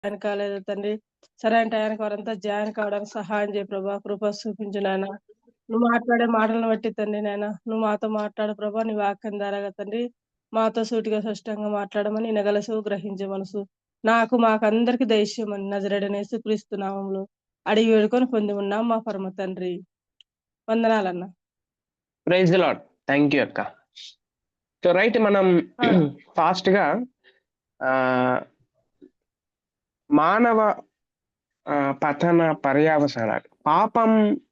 Join కాలేదు తండ్రి. సరైన టయానికి వారంతా జాయిన్ కావడానికి సహాయం చేయి ప్రభా. కృప చూపించు నాయన. నువ్వు మాట్లాడే మాటలను బట్టి తండ్రి నాయన, నువ్వు మాతో మాట్లాడు ప్రభా. నీ వాక్యం ద్వారాగా తండ్రి మాతో సూటిగా స్పష్టంగా మాట్లాడమని వినగలసు గ్రహించే మనసు మాకందరికి దయచేయమని నజరేయుడైన యేసుక్రీస్తు నామములో అడిగి వేడుకొని పొంది ఉన్నాం మా పరమ తండ్రి. వందనాలన్న. Praise the lord. Thank you అక్క. సో రైట్, మనం ఫాస్ట్ గా మానవ పతన పర్యావసానాలు,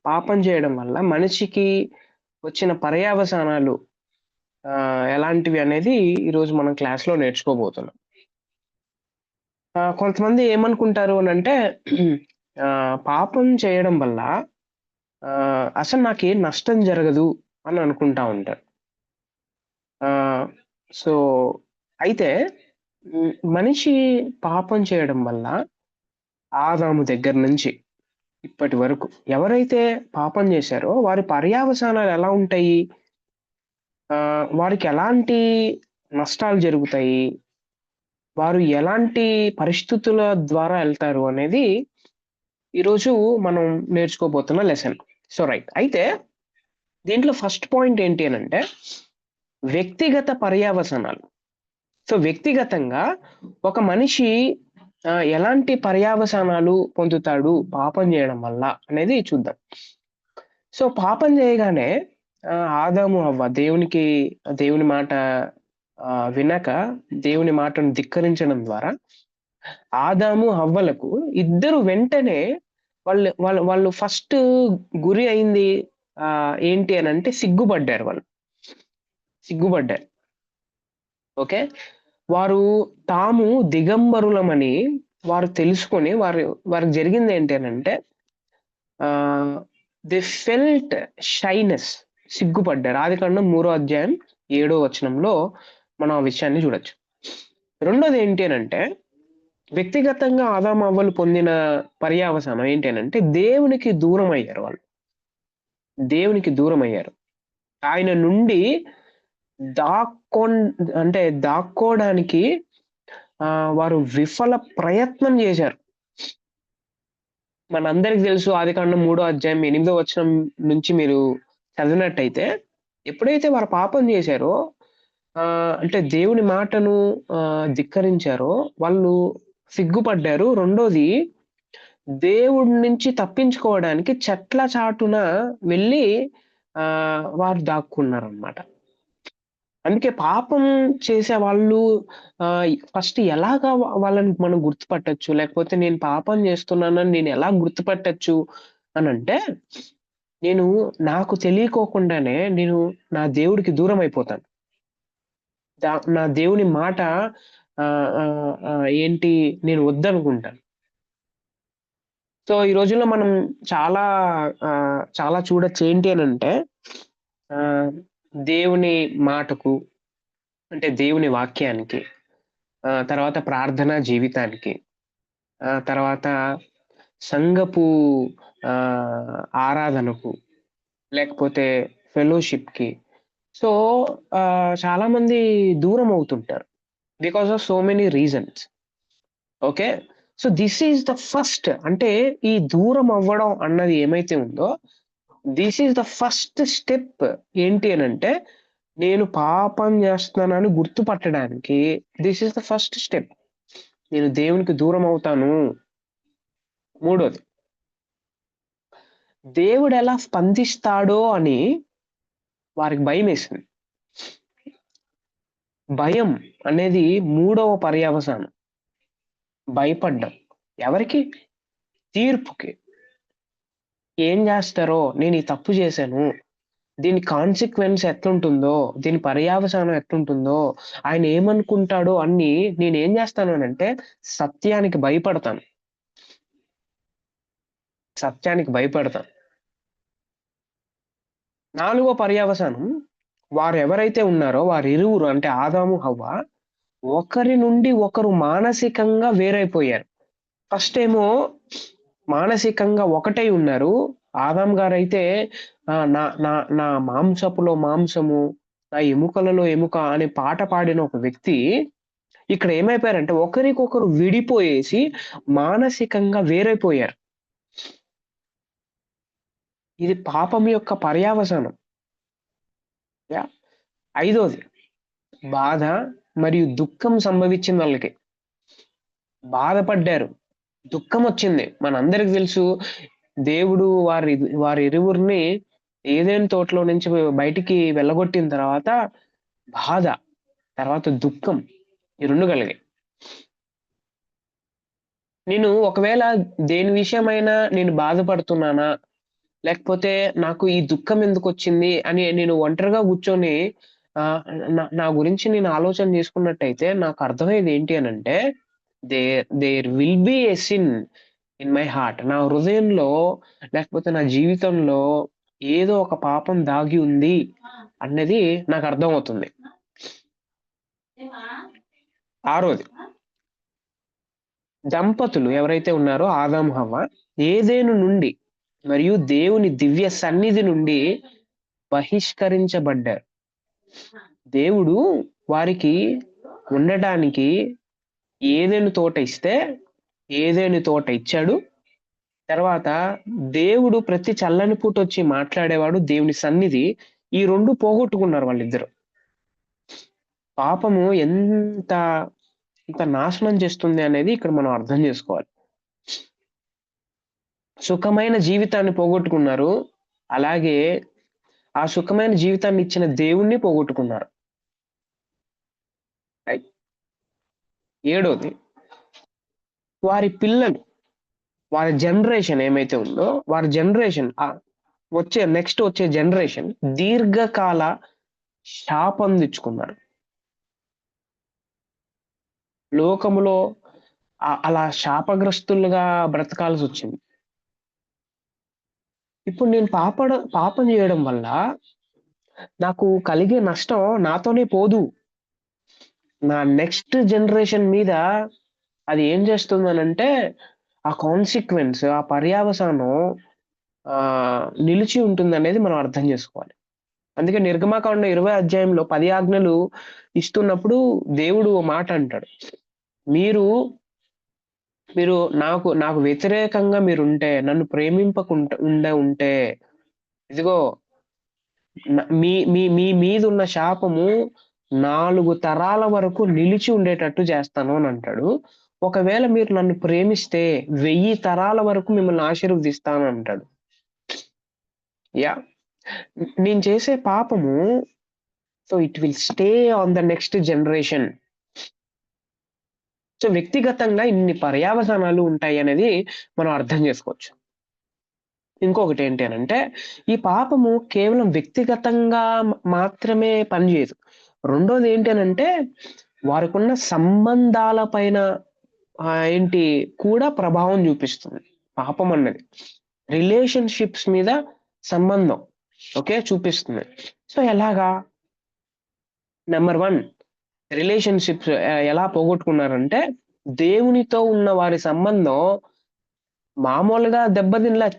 పాపం చేయడం వల్ల మనిషికి వచ్చిన పర్యావసానాలు ఎలాంటివి అనేది ఈరోజు మనం క్లాస్లో నేర్చుకోబోతున్నాం. కొంతమంది ఏమనుకుంటారు అని అంటే పాపం చేయడం వల్ల అసలు నాకేం నష్టం జరగదు అని అనుకుంటా ఉంటారు. సో అయితే మనిషి పాపం చేయడం వల్ల ఆదాము దగ్గర నుంచి ఇప్పటి వరకు ఎవరైతే పాపం చేశారో వారి పర్యావసానాలు ఎలా ఉంటాయి, వారికి ఎలాంటి నష్టాలు జరుగుతాయి, వారు ఎలాంటి పరిస్థితుల ద్వారా వెళ్తారు అనేది ఈరోజు మనం నేర్చుకోబోతున్న లెసన్. సో రైట్, అయితే దీంట్లో ఫస్ట్ పాయింట్ ఏంటి అని అంటే వ్యక్తిగత పర్యావసానాలు. సో వ్యక్తిగతంగా ఒక మనిషి ఎలాంటి పర్యావసానాలు పొందుతాడు పాపం చేయడం వల్ల అనేది చూద్దాం. సో పాపం చేయగానే ఆదాము అవ్వ దేవుని మాట వినక దేవుని మాటను ధిక్కరించడం ద్వారా ఆదాము హవ్వలకు ఇద్దరు వెంటనే వాళ్ళు ఫస్ట్ గురి అయింది ఏంటి అని అంటే సిగ్గుపడ్డారు. ఓకే, వారు తాము దిగంబరులమని వారు తెలుసుకొని వారికి జరిగింది ఏంటి అని అంటే దే ఫెల్ట్ షైనెస్, సిగ్గుపడ్డారు. ఆదికాండం 3:7 మనం ఆ విషయాన్ని చూడొచ్చు. రెండోది ఏంటి అని అంటే వ్యక్తిగతంగా ఆదాము అవ్వలు పొందిన పర్యావసానం ఏంటి అని అంటే దేవునికి దూరం అయ్యారు. ఆయన నుండి దాక్కోవడానికి వారు విఫల ప్రయత్నం చేశారు. మనందరికి తెలుసు, ఆదికాండం 3:8 నుంచి మీరు చదివినట్టయితే ఎప్పుడైతే వారు పాపం చేశారో అంటే దేవుని మాటను ధిక్కరించారో వాళ్ళు సిగ్గుపడ్డారు. రెండోది, దేవుడి నుంచి తప్పించుకోవడానికి చెట్ల చాటున వెళ్ళి వారు దాక్కున్నారన్నమాట. అందుకే పాపం చేసే వాళ్ళు ఫస్ట్ ఎలాగా వాళ్ళని మనం గుర్తుపట్టచ్చు, లేకపోతే నేను పాపం చేస్తున్నానని నేను ఎలా గుర్తుపట్టచ్చు అని అంటే నాకు తెలియకోకుండానే నేను నా దేవుడికి దూరం అయిపోతాను. నా దేవుని మాట ఏంటి నేను వద్దనుకుంటాను. సో ఈ రోజుల్లో మనం చాలా చూడొచ్చు ఏంటి అని అంటే దేవుని మాటకు అంటే దేవుని వాక్యానికి, తర్వాత ప్రార్థనా జీవితానికి, తర్వాత సంఘపు ఆరాధనకు, లేకపోతే ఫెలోషిప్కి సో చాలా మంది దూరం అవుతుంటారు because of so many reasons. Okay, so this is the first, అంటే ఈ దూరం అవ్వడం అన్నది ఏమైతే ఉందో this is the first step. ఏంటి అని అంటే నేను పాపం చేస్తున్నానని గుర్తుపట్టడానికి this is the first step. నేను దేవునికి దూరం అవుతాను. మూడోది, దేవుడు ఎలా స్పందిస్తాడో అని వారికి భయం వేసింది. భయం అనేది మూడవ పర్యావసానం. భయపడ్డం ఎవరికి? తీర్పుకి. ఏం చేస్తారో, నేను ఈ తప్పు చేశాను, దీని కాన్సిక్వెన్స్ ఎట్లుంటుందో, దీని పర్యావసానం ఎట్లుంటుందో, ఆయన ఏమనుకుంటాడో అన్ని నేనేం చేస్తాను అని అంటే సత్యానికి భయపడతాను. నాలుగో పర్యావసానం, వారు ఎవరైతే ఉన్నారో వారిరువురు అంటే ఆదాము హవ్వ ఒకరి నుండి ఒకరు మానసికంగా వేరైపోయారు. ఫస్ట్ ఏమో మానసికంగా ఒకటై ఉన్నారు. ఆదాం గారైతే నా మాంసపులో మాంసము, నా ఎముకలలో ఎముక అనే పాట పాడిన ఒక వ్యక్తి ఇక్కడ ఏమైపోయారంటే ఒకరికొకరు విడిపోయేసి మానసికంగా వేరైపోయారు. ఇది పాపం యొక్క పర్యావసానం. యాహ్! ఐదోది బాధ మరియు దుఃఖం సంభవించింది వాళ్ళకి. బాధపడ్డారు. దుఃఖమొచ్చింది. మనందరికి తెలుసు దేవుడు వారిరువురిని ఏదెను తోటలో నుంచి బయటికి వెళ్ళగొట్టిన తర్వాత బాధ, తర్వాత దుఃఖం ఈ 2 కలిగాయి. నేను ఒకవేళ దేని విషయమైనా నేను బాధపడుతున్నానా? లేకపోతే నాకు ఈ దుఃఖం ఎందుకొచ్చింది అని నేను ఒంటరిగా కూర్చొని ఆహ్, నా గురించి నేను ఆలోచన చేసుకున్నట్టయితే నాకు అర్థమయ్యేది ఏంటి అనంటే there will be a sin in my heart. నా హృదయంలో లేకపోతే నా జీవితంలో ఏదో ఒక పాపం దాగి ఉంది అన్నది నాకు అర్థమవుతుంది. ఆరోది దంపతులు ఎవరైతే ఉన్నారో ఆదాము, హవ్వ ఏదెను నుండి మరియు దేవుని దివ్య సన్నిధి నుండి బహిష్కరించబడ్డారు. దేవుడు వారికి ఉండటానికి ఏదెను తోట ఇస్తే ఏదెను తోట ఇచ్చాడు. తర్వాత దేవుడు ప్రతి చల్లని పూటొచ్చి మాట్లాడేవాడు దేవుని సన్నిధి. ఈ 2 పోగొట్టుకున్నారు వాళ్ళిద్దరు. పాపము ఎంత నాశనం చేస్తుంది అనేది ఇక్కడ మనం అర్థం చేసుకోవాలి. సుఖమైన జీవితాన్ని పోగొట్టుకున్నారు. అలాగే ఆ సుఖమైన జీవితాన్ని ఇచ్చిన దేవుణ్ణి పోగొట్టుకున్నారు. రైట్. ఏడోది వారి పిల్లలు, వారి జనరేషన్ ఏమైతే ఉందో వారి జనరేషన్ నెక్స్ట్ వచ్చే జనరేషన్ దీర్ఘకాల శాపం తెచ్చుకున్నారు. లోకములో అలా శాపగ్రస్తులుగా బ్రతకాల్సొచ్చింది. ఇప్పుడు నేను పాపం చేయడం వల్ల నాకు కలిగే నష్టం నాతోనే పోదు. నా నెక్స్ట్ జనరేషన్ మీద అది ఏం చేస్తుందనంటే ఆ కాన్సిక్వెన్స్, ఆ పర్యావసానం నిలిచి ఉంటుందనేది మనం అర్థం చేసుకోవాలి. అందుకే నిర్గమకాండం 20 అధ్యాయంలో 10 ఆజ్ఞలు ఇస్తున్నప్పుడు దేవుడు ఓ మాట అంటాడు. మీరు నాకు వ్యతిరేకంగా మీరుంటే, నన్ను ఉంటే ఇదిగో మీ మీ మీ మీదున్న శాపము 4 తరాల వరకు నిలిచి ఉండేటట్టు చేస్తాను అని అంటాడు. ఒకవేళ మీరు నన్ను ప్రేమిస్తే 1000 తరాల వరకు మిమ్మల్ని ఆశీర్వదిస్తాను అంటాడు. యాహ్! నేను చేసే పాపము so it will stay on the next generation. So వ్యక్తిగతంగా ఇన్ని పర్యావసానాలు ఉంటాయి అనేది మనం అర్థం చేసుకోవచ్చు. ఇంకొకటి ఏంటి అనంటే ఈ పాపము కేవలం వ్యక్తిగతంగా మాత్రమే పనిచేయదు. రెండోది ఏంటి అనంటే వారికున్న సంబంధాల పైన కూడా ప్రభావం చూపిస్తుంది పాపం అన్నది. రిలేషన్‌షిప్స్ మీద సంబంధం చూపిస్తుంది. సో ఎలాగా? నంబర్ 1 రిలేషన్‌షిప్స్ ఎలా పోగొట్టుకున్నారంటే దేవునితో ఉన్న వారి సంబంధం మామూలుగా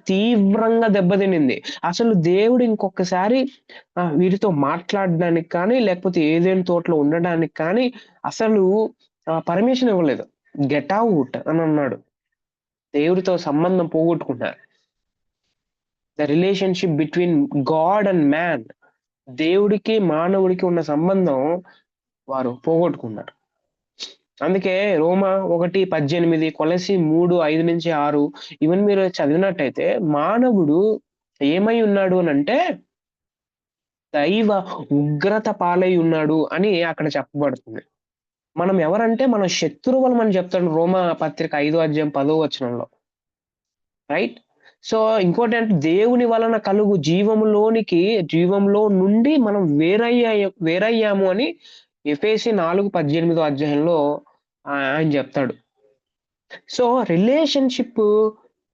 తీవ్రంగా దెబ్బతినింది. అసలు దేవుడు ఇంకొకసారి వీరితో మాట్లాడడానికి కానీ, లేకపోతే ఏదైనా తోటలో ఉండడానికి కానీ అసలు పర్మిషన్ ఇవ్వలేదు. గెట్ ఔట్ అని అన్నాడు. దేవుడితో సంబంధం పోగొట్టుకున్నారు. The relationship between God and man, దేవుడికి మానవుడికి ఉన్న సంబంధం వారు పోగొట్టుకున్నారు. అందుకే రోమా 1:18, కొలస్సీ 3:5-6 ఇవన్నీ మీరు చదివినట్టయితే మానవుడు ఏమై ఉన్నాడు అనంటే దైవ ఉగ్రత పాలై ఉన్నాడు అని అక్కడ చెప్పబడుతుంది. మనం ఎవరంటే మన శత్రువులమని చెప్తాడు రోమా పత్రిక 5వ అధ్యాయం 10వ వచనంలో. రైట్. సో ఇంకోటేంటే దేవుని వలన కలుగు జీవంలో నుండి మనం వేరయ్యాము అని ఎఫెసీ 4:18 అధ్యాయంలో ఆయన చెప్తాడు. సో రిలేషన్‌షిప్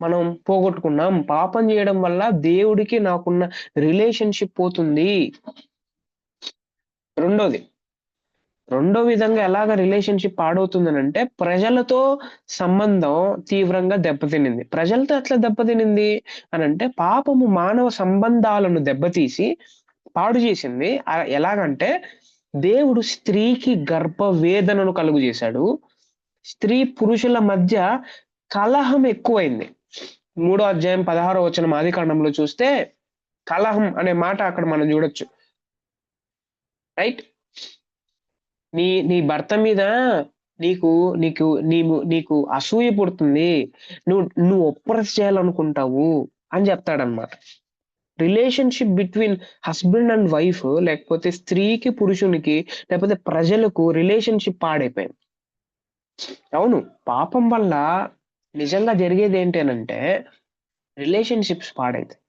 మనం పోగొట్టుకున్నాం. పాపం చేయడం వల్ల దేవుడికి నాకున్న రిలేషన్‌షిప్ పోతుంది. రెండో విధంగా ఎలాగ రిలేషన్‌షిప్ పాడవుతుందనంటే ప్రజలతో సంబంధం తీవ్రంగా దెబ్బతినింది. ప్రజలతో ఎట్లా దెబ్బతినింది అనంటే పాపము మానవ సంబంధాలను దెబ్బతీసి పాడు చేసింది. ఎలాగంటే దేవుడు స్త్రీకి గర్భవేదనను కలుగు చేశాడు. స్త్రీ పురుషుల మధ్య కలహం ఎక్కువైంది. 3వ అధ్యాయం 16వ వచనం ఆదికాండంలో చూస్తే కలహం అనే మాట అక్కడ మనం చూడొచ్చు. రైట్? నీ నీ భర్త మీద నీకు నీకు నీకు అసూయ పుడుతుంది, నువ్వు ఒప్రెస్ చేయాలనుకుంటావు అని చెప్తాడనమాట. Relationship between husband and wife, లేకపోతే స్త్రీకి పురుషునికి, లేకపోతే ప్రజలకు రిలేషన్షిప్ పాడైపోయింది. అవును, పాపం వల్ల నిజంగా జరిగేది ఏంటి అనంటే రిలేషన్షిప్స్ పాడైతాయి.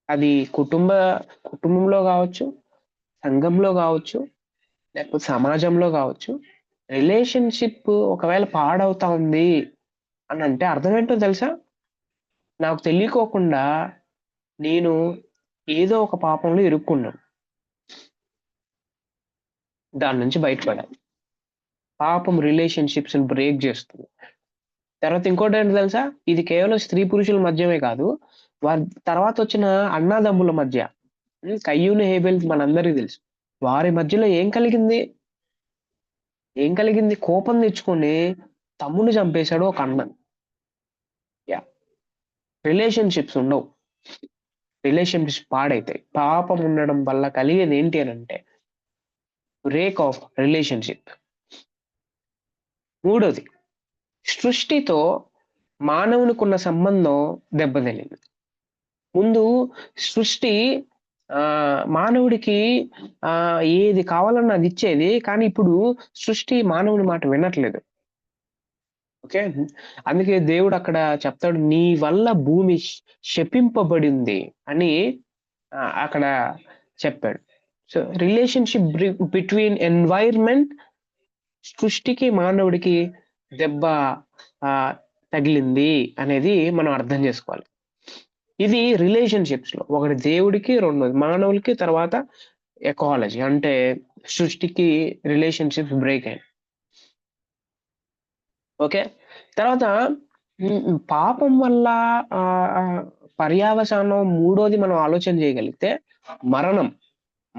అది కుటుంబంలో కావచ్చు, సంఘంలో కావచ్చు, లేకపోతే సమాజంలో కావచ్చు. రిలేషన్షిప్ ఒకవేళ పాడవుతా ఉంది అని అంటే అర్థం ఏంటో తెలుసా? నాకు తెలియకోకుండా నేను ఏదో ఒక పాపంలో ఇరుక్కున్నాను. దాని నుంచి బయటపడాలి. పాపం రిలేషన్షిప్స్ బ్రేక్ చేస్తుంది. తర్వాత ఇంకోటి ఏంటో తెలుసా? ఇది కేవలం స్త్రీ పురుషుల మధ్యమే కాదు, వారి తర్వాత వచ్చిన అన్నాదమ్ముల మధ్య, కయ్యూను హేబెల్ మనందరికీ తెలుసు. వారి మధ్యలో ఏం కలిగింది? కోపం తెచ్చుకొని తమ్ముని చంపేశాడు ఒక అన్న. యా, రిలేషన్షిప్స్ ఉండవు, రిలేషన్షిప్స్ పాడైతాయి. పాపం ఉండడం వల్ల కలిగేది ఏంటి అని అంటే బ్రేక్ ఆఫ్ రిలేషన్షిప్. మూడోది, సృష్టితో మానవునికున్న సంబంధం దెబ్బతినింది. ముందు సృష్టి మానవుడికి ఏది కావాలన్నా అది ఇచ్చేది, కానీ ఇప్పుడు సృష్టి మానవుని మాట వినట్లేదు. ఓకే, అందుకే దేవుడు అక్కడ చెప్తాడు, నీ వల్ల భూమి శపింపబడింది అని అక్కడ చెప్పాడు. సో రిలేషన్షిప్ బిట్వీన్ ఎన్వైర్మెంట్, సృష్టికి మానవుడికి దెబ్బ తగిలింది అనేది మనం అర్థం చేసుకోవాలి. ఇది రిలేషన్షిప్స్ లో ఒకటి దేవుడికి, రెండోది మానవులకి, తర్వాత ఎకాలజీ అంటే సృష్టికి రిలేషన్షిప్స్ బ్రేక్ అయ్యాయి. ఓకే, తర్వాత పాపం వల్ల పర్యావసానం మూడోది మనం ఆలోచన చేయగలిగితే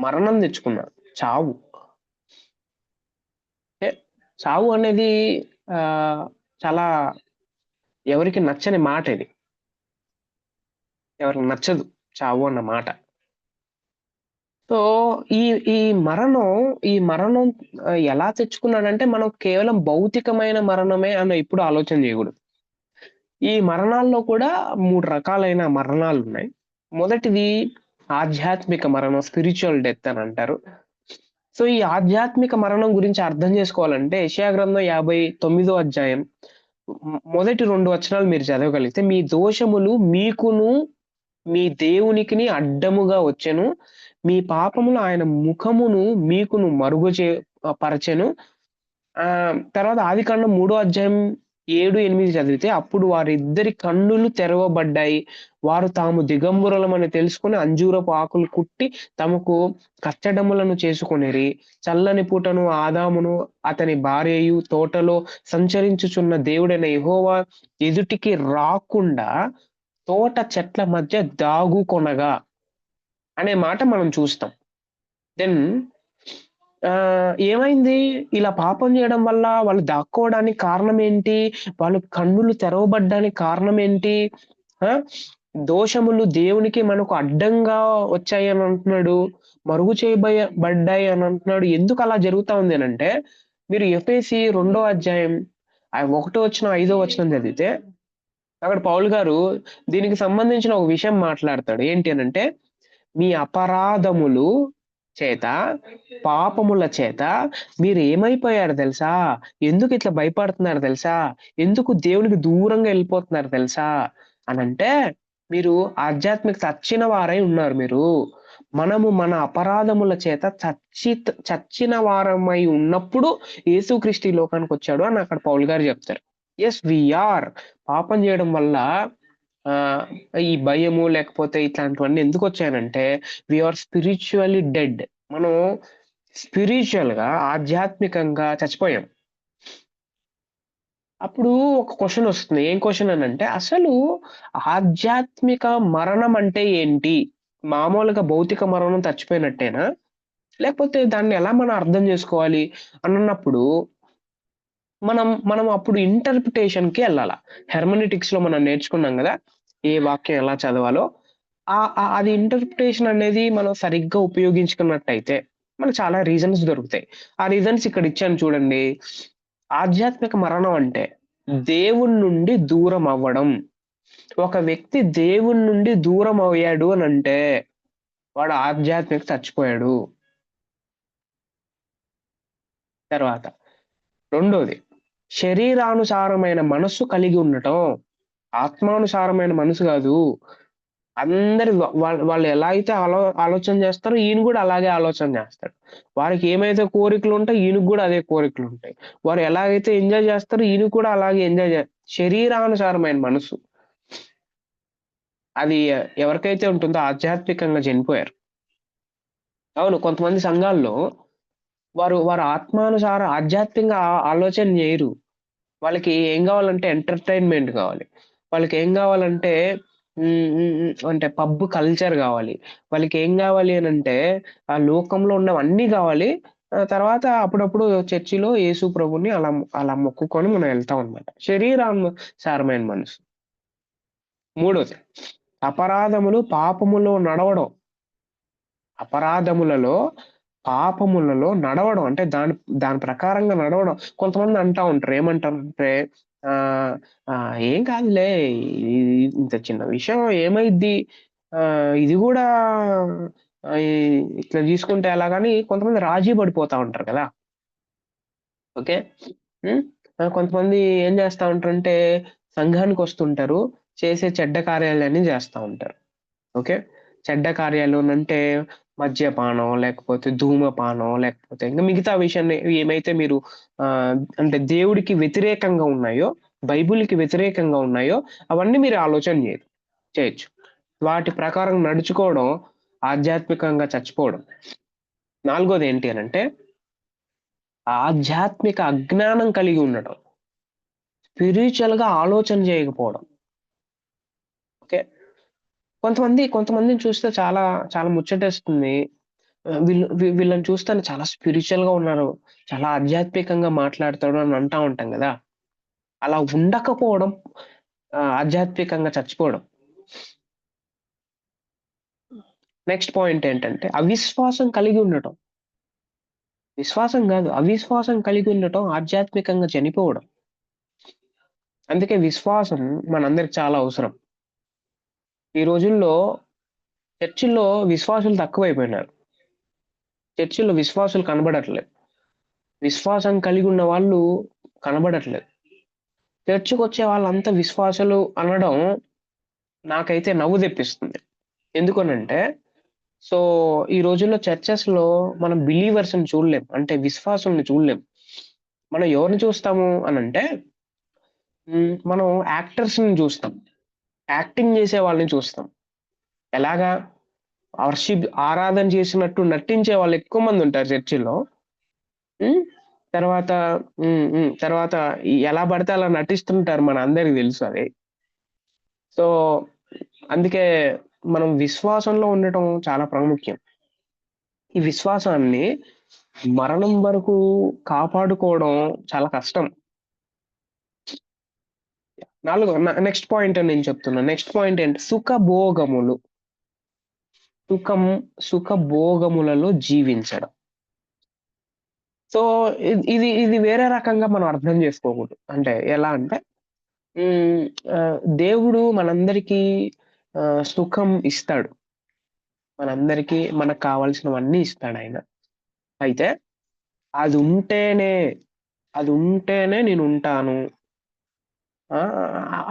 మరణం తెచ్చుకున్నాడు, చావు. చావు అనేది చాలా ఎవరికి నచ్చని మాట. ఇది ఎవరికి నచ్చదు చావు అన్న మాట. సో ఈ మరణం ఎలా తెచ్చుకున్నాడంటే, మనం కేవలం భౌతికమైన మరణమే అని ఇప్పుడు ఆలోచన చేయకూడదు. ఈ మరణాల్లో కూడా 3 రకాలైన మరణాలు ఉన్నాయి. మొదటిది ఆధ్యాత్మిక మరణం, స్పిరిచువల్ డెత్ అని అంటారు. సో ఈ ఆధ్యాత్మిక మరణం గురించి అర్థం చేసుకోవాలంటే యెషయా గ్రంథం 59వ అధ్యాయం మొదటి 2 వచనాలు మీరు చదవగలిగితే, మీ దోషములు మీకును మీ దేవునికిని అడ్డముగా వచ్చెను, మీ పాపములు ఆయన ముఖమును మీకును పరచెను. తర్వాత ఆదికాండం 3వ అధ్యాయం 7-8 చదివితే, అప్పుడు వారిద్దరి కన్నులు తెరవబడ్డాయి, వారు తాము దిగంబరులమని తెలుసుకొని అంజూరపు ఆకులు కుట్టి తమకు కచ్చడములను చేసుకొనిరి. చల్లని పూటను ఆదామును అతని భార్యయు తోటలో సంచరించుచున్న దేవుడైన యెహోవా ఎదుటికి రాకుండా తోట చెట్ల మధ్య దాగుకొనగా అనే మాట మనం చూస్తాం. దెన్ ఏమైంది? ఇలా పాపం చేయడం వల్ల వాళ్ళు దాక్కోవడానికి కారణం ఏంటి? వాళ్ళు కన్నులు తెరవబడ్డానికి కారణం ఏంటి? దోషములు దేవునికి మనకు అడ్డంగా వచ్చాయి అని అంటున్నాడు, మరుగు చేయబడ్డాయి అని అంటున్నాడు. ఎందుకు అలా జరుగుతా ఉంది అనంటే, మీరు ఎఫెసీ 2వ అధ్యాయం 1వ వచనం 5వ వచనం చదివితే అక్కడ పౌలు గారు దీనికి సంబంధించిన ఒక విషయం మాట్లాడతాడు. ఏంటి అనంటే, మీ అపరాధములు చేత, పాపముల చేత మీరు ఏమైపోయారు తెలుసా? ఎందుకు ఇట్లా భయపడుతున్నారు తెలుసా? ఎందుకు దేవునికి దూరంగా వెళ్ళిపోతున్నారు తెలుసా అనంటే, మీరు ఆధ్యాత్మిక చచ్చిన వారై ఉన్నారు. మనము మన అపరాధముల చేత చచ్చిన వారమై ఉన్నప్పుడు యేసుక్రీస్తు ఈ లోకానికి వచ్చాడు అని అక్కడ పౌలు గారు చెప్తారు. Yes, we are. పాపం చేయడం వల్ల ఈ భయము లేకపోతే ఇట్లాంటివన్నీ ఎందుకు వచ్చాయనంటే, వీఆర్ స్పిరిచువల్లీ డెడ్. మనం స్పిరిచువల్ గా, ఆధ్యాత్మికంగా చచ్చిపోయాం. అప్పుడు ఒక క్వశ్చన్ వస్తుంది. ఏం క్వశ్చన్ అనంటే, అసలు ఆధ్యాత్మిక మరణం అంటే ఏంటి? మామూలుగా భౌతిక మరణం చచ్చిపోయినట్టేనా? లేకపోతే దాన్ని ఎలా మనం అర్థం చేసుకోవాలి అన్నప్పుడు మనం అప్పుడు ఇంటర్ప్రిటేషన్‌కి ఎళ్ళాల. హెర్మెనెటిక్స్‌లో మనం నేర్చుకున్నాం గదా! ఏ వాక్యం ఎలా చదవాలో. అది ఇంటర్ప్రిటేషన్ అనేది మనం సరిగ్గా ఉపయోగించుకున్నట్టయితే మనకు చాలా రీజన్స్ దొరుకుతాయి. ఆ రీజన్స్ ఇక్కడ ఇచ్చాను చూడండి. ఆధ్యాత్మిక మరణం అంటే దేవుని నుండి దూరం అవ్వడం. ఒక వ్యక్తి దేవుని నుండి దూరం అయ్యాడు అనంటే వాడు ఆధ్యాత్మిక చచ్చిపోయాడు. తర్వాత రెండోది శరీరానుసారమైన మనస్సు కలిగి ఉండటం. ఆత్మానుసారమైన మనసు గాదు. అందరు వాళ్ళు ఎలా అయితే ఆలోచన చేస్తారో ఈయన గూడా అలాగే ఆలోచన చేస్తాడు. వారికి ఏమైతే కోరికలుంటాయో ఈయనకి గూడా అదే కోరికలుంటాయి. వారు ఎలాగైతే ఎంజాయ్ చేస్తారో ఈయన కూడా అలాగే ఎంజాయ్ శరీరానుసారమైన మనసు. అది ఎవరికైతే ఉంటుందో ఆధ్యాత్మికంగా చనిపోయారు. అవును. కొంతమంది సంఘాల్లో వారు ఆధ్యాత్మికంగా ఆలోచన జేయరు. వాళ్ళకి ఏం గావాలంటే ఎంటర్‌టైన్‌మెంట్ గావాలి. వాళ్ళకేం గావాలంటే అంటే పబ్ కల్చర్ గావాలి. వాళ్ళకేం గావాలి అనంటే ఆ లోకంలో ఉన్నవన్నీ గావాలి. తర్వాత అప్పుడప్పుడు చర్చిలో యేసు ప్రభుని అలా మొక్కుకొని మనం ఎళ్తాం అన్నమాట. శరీరానుసారమైన మనసు. మూడోది పాపములో నడవడం. అపరాధములలో, పాపములలో నడవడం. అంటే దాని ప్రకారంగా నడవడం. కొంతమంది అంటా ఉంటారు. ఏమంటారంటే ఆహ్, "ఏం కాదులే ఇది ఇంత చిన్న విషయం ఏమైద్ది? ఇది గూడా ఆహ్, ఇట్లా తీసుకుంటే ఎలాగని" కొంతమంది రాజీ పడిపోతా ఉంటారు కదా! ఓకే. హ్మ్. కొంతమంది ఏం చేస్తా ఉంటారంటే సంఘానికొస్తుంటారు. చేసే చెడ్డ కార్యాలన్నీ చేస్తా ఉంటారు. ఓకే. చెడ్డ కార్యాలునంటే మద్యపానం, లేకపోతే ధూమపానం, లేకపోతే ఇంకా మిగతా విషయాన్ని ఏమైతే మీరు అంటే దేవుడికి వ్యతిరేకంగా ఉన్నాయో, బైబిల్‌కి వ్యతిరేకంగా ఉన్నాయో అవన్నీ మీరు ఆలోచన చేయొచ్చు. వాటి ప్రకారం నడుచుకోవడం ఆధ్యాత్మికంగా చచ్చిపోవడం. నాలుగోదేంటి అనంటే ఆధ్యాత్మిక అజ్ఞానం కలిగి ఉండటం. స్పిరిచ్యువల్‌గా ఆలోచన చేయకపోవడం. ఓకే. కొంతమందిని చూస్తే చాలా చాలా ముచ్చటేస్తుంది. వీళ్ళని చూస్తేనే చాలా స్పిరిచ్యువల్‌గా ఉన్నారు. చాలా ఆధ్యాత్మికంగా మాట్లాడతాడు అని అంటా ఉంటాం గదా! అలా ఉండకపోవడం ఆధ్యాత్మికంగా చచ్చిపోవడం. నెక్స్ట్ పాయింట్ ఏంటంటే అవిశ్వాసం కలిగి ఉండటం. విశ్వాసం గాదు. అవిశ్వాసం కలిగి ఉండటం ఆధ్యాత్మికంగా చనిపోవడం. అందుకే విశ్వాసం మనందరికి చాలా అవసరం. ఈ రోజుల్లో చర్చిల్లో విశ్వాసులు తక్కువైపోయినారు. చర్చిల్లో విశ్వాసులు కనబడట్లేదు. విశ్వాసం కలిగి ఉన్న వాళ్ళు కనబడట్లేదు. చర్చ్‌కొచ్చే వాళ్ళంతా విశ్వాసులు అనడం నాకైతే నవ్వు తెప్పిస్తుంది. ఎందుకనంటే, సో, ఈ రోజుల్లో చర్చెస్‌లో మనం బిలీవర్స్‌ని చూడలేం. అంటే విశ్వాసుల్ని చూడలేం. మనం ఎవరిని చూస్తాము అనంటే, మనం యాక్టర్స్‌ని చూస్తాం. యాక్టింగ్ చేసే వాళ్ళని చూస్తాం. ఎలాగా? ఆరాధన చేసినట్టు నటించే వాళ్ళు ఎక్కువ మందుంటారు చర్చిల్లో. హ్మ్. తర్వాత తర్వాత ఎలా పడితే అలా నటిస్తుంటారు. మనందరికి తెలుసు అది. సో, అందుకే మనం విశ్వాసంలో ఉండటం చాలా ప్రాముఖ్యం. ఈ విశ్వాసాన్ని మరణం వరకు కాపాడుకోవడం చాలా కష్టం. నెక్స్ట్ పాయింట్ నేను చెప్తున్నా. నెక్స్ట్ పాయింట్ ఏంటి సుఖభోగములు. సుఖం సుఖభోగములలో జీవించడం. సో, ఇది వేరే రకంగా మనం అర్థం చేసుకోకూడదు. అంటే ఎలా అంటే హ్మ్. దేవుడు మనందరికీ సుఖం ఇస్తాడు. మనందరికీ మనకు కావాల్సినవన్నీ ఇస్తాడాయన. అయితే అదుంటేనే, అదుంటేనే నేనుంటాను. ఆ!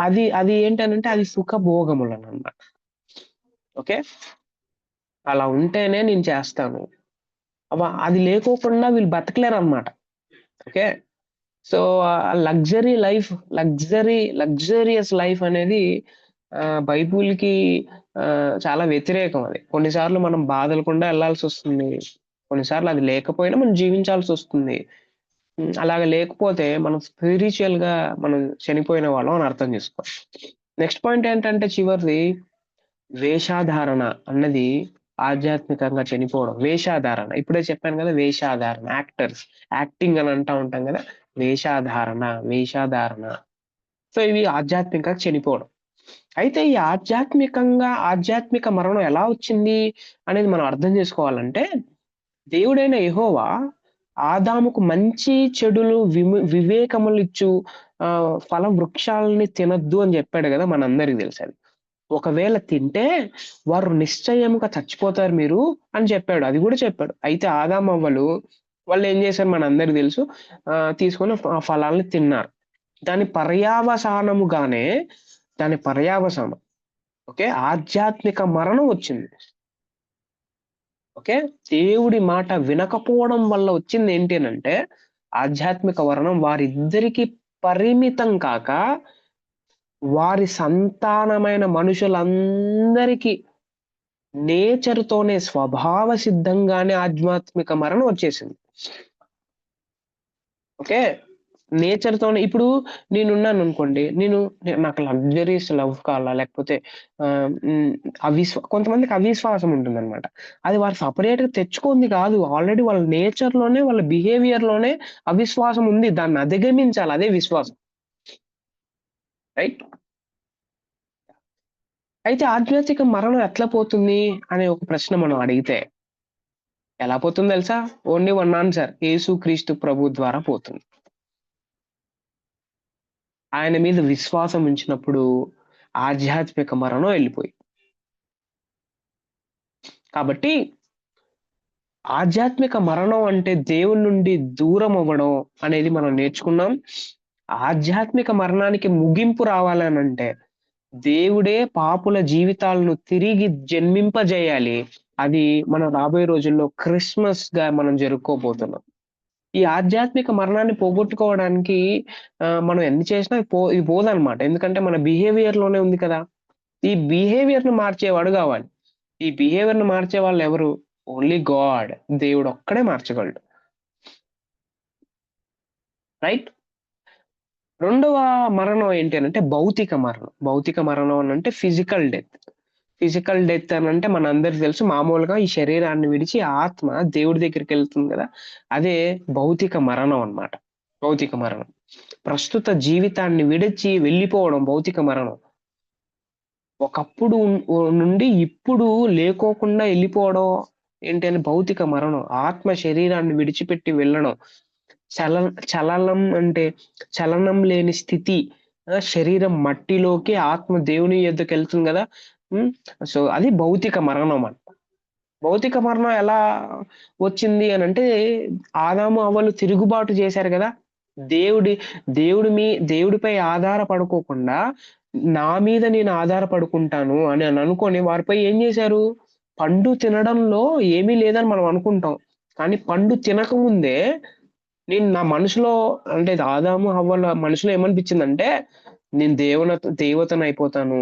అది అది ఏంటనంటే అది సుఖభోగములనమాట. ఓకే. అలా ఉంటేనే నేను చేస్తాను. అది లేకోకుండా వీళ్ళు బతకలేరనమాట. ఓకే. సో, లగ్జరియస్ లైఫ్ అనేది బైబుల్‌కి చాలా వ్యతిరేకం అది. కొన్నిసార్లు మనం బాధలు గుండా ఎళ్ళాల్సొస్తుంది. కొన్నిసార్లు అది లేకపోయినా మనం జీవించాల్సొస్తుంది. అలాగ లేకపోతే మనం స్పిరిచ్యువల్‌గా మనం చనిపోయిన వాళ్ళం అని అర్థం చేసుకోవాలి. నెక్స్ట్ పాయింట్ ఏంటంటే చివరిది వేషధారణ అన్నది ఆధ్యాత్మికంగా చనిపోవడం. వేషాధారణ. ఇప్పుడే చెప్పాను కదా! వేషాధారణ. యాక్టింగ్ అని అంటా ఉంటాం కదా! వేషాధారణ. సో, ఇవి ఆధ్యాత్మికంగా చనిపోవడం. అయితే ఈ ఆధ్యాత్మిక మరణం ఎలా వచ్చింది అనేది మనం అర్థం చేసుకోవాలంటే, దేవుడైన యెహోవా ఆదాముకు మంచి, చెడులు వివేకములిచ్చు ఫల వృక్షాలని తినొద్దు అని చెప్పాడు గదా! మనందరికి తెలుసది. ఒకవేళ తింటే వారు నిశ్చయముగా చచ్చిపోతారు మీరు అని చెప్పాడు. అది గూడా చెప్పాడు. అయితే ఆదామవ్వలు వాళ్ళేం చేశారు మనందరికి తెలుసు. తీసుకొని ఆ ఫలాల్ని తిన్నారు. దాని పర్యావసానముగానే దాని పర్యావసానం ఓకే. ఆధ్యాత్మిక మరణం వచ్చింది. ఓకే. దేవుడి మాట వినకపోవడం వల్ల వచ్చింది ఏంటి అనంటే, ఆధ్యాత్మిక మరణం వారిద్దరికీ పరిమితం కాక, వారి సంతానమైన మనుషులందరికీ నేచర్‌తోనే స్వభావ సిద్ధంగానే ఆధ్యాత్మిక మరణం వచ్చేసింది. ఓకే. నేచర్‌తోనే ఇప్పుడు నేనున్నాననుకోండి. నాకు లగ్జరీస్ లవ్ కావాలా? లేకపోతే ఆహ్, హ్మ్. కొంతమందికి అవిశ్వాసం ఉంటుందనమాట. అది వారు సెపరేట్‌గా తెచ్చుకుంది కాదు. ఆల్రెడీ వాళ్ళ నేచర్‌లోనే, వాళ్ళ బిహేవియర్‌లోనే అవిశ్వాసం ఉంది. దాన్ని అధిగమించాలి. అదే విశ్వాసం. రైట్? అయితే ఆధ్యాత్మిక మరణం ఎట్లా పోతుంది అనే ఒక ప్రశ్న మనం అడిగితే, ఎలా పోతుందో తెలుసా? Only one answer. యేసుక్రీస్తు ప్రభు ద్వారా పోతుంది. ఆయన మీద విశ్వాసం ఉంచినప్పుడు ఆధ్యాత్మిక మరణం ఎళ్ళిపోయింది. కాబట్టి ఆధ్యాత్మిక మరణం అంటే దేవుని నుండి దూరం అవ్వడం అనేది మనం నేర్చుకున్నాం. ఆధ్యాత్మిక మరణానికి ముగింపు రావాలనంటే దేవుడే పాపుల జీవితాలను తిరిగి జన్మింపజేయాలి. అది మనం రాబోయే రోజుల్లో క్రిస్మస్‌గా మనం జరుపుకోబోతున్నాం. ఈ ఆధ్యాత్మిక మరణాన్ని పోగొట్టుకోవడానికి మనం ఎన్ని చేసినా ఇది పోదనమాట. ఎందుకంటే మన బిహేవియర్‌లోనే ఉంది కదా! ఈ బిహేవియర్‌ని మార్చేవాడు గావాలి. ఈ బిహేవియర్‌ని మార్చే వాళ్ళెవరు? Only God. దేవుడొక్కడే మార్చగలడు. రైట్? రెండవ మరణం ఏంటి అనంటే భౌతిక మరణం. భౌతిక మరణం అనంటే ఫిజికల్ డెత్. ఫిజికల్ డెత్ అనంటే మనందరికి తెలుసు మామూలుగా ఈ శరీరాన్ని విడిచి ఆత్మ దేవుడి దగ్గరికెళ్తుంది గదా! అదే భౌతిక మరణం అన్నమాట. భౌతిక మరణం. ప్రస్తుత జీవితాన్ని విడిచి వెళ్ళిపోవడం భౌతిక మరణం. ఒకప్పుడు నుండి ఇప్పుడు లేకోకుండా ఎళ్ళిపోవడం ఏంటి అని భౌతిక మరణం. ఆత్మ శరీరాన్ని విడిచిపెట్టి వెళ్ళడం. చల చలనం అంటే చలనం లేని స్థితి. శరీరం మట్టిలోకి ఆత్మ దేవుని యొద్దకెళ్తుంది గదా! హ్మ్. సో, అది భౌతిక మరణం అంట. భౌతిక మరణం ఎలా వచ్చింది అనంటే ఆదాము, అవ్వలు తిరుగుబాటు చేశారు గదా! దేవుడి దేవుడిపై ఆధారపడుకోకుండా నా మీద నేను ఆధారపడుకుంటాను అని అనుకోని వారిపై ఏం జేశారు? పండు తినడంలో ఏమీ లేదని మనం అనుకుంటాం. కానీ పండు తినకముందే నా మనసులో అంటే ఆదాము, హవ్వల మనసులో ఏమనిపించిందంటే నేను దేవతనయిపోతాను.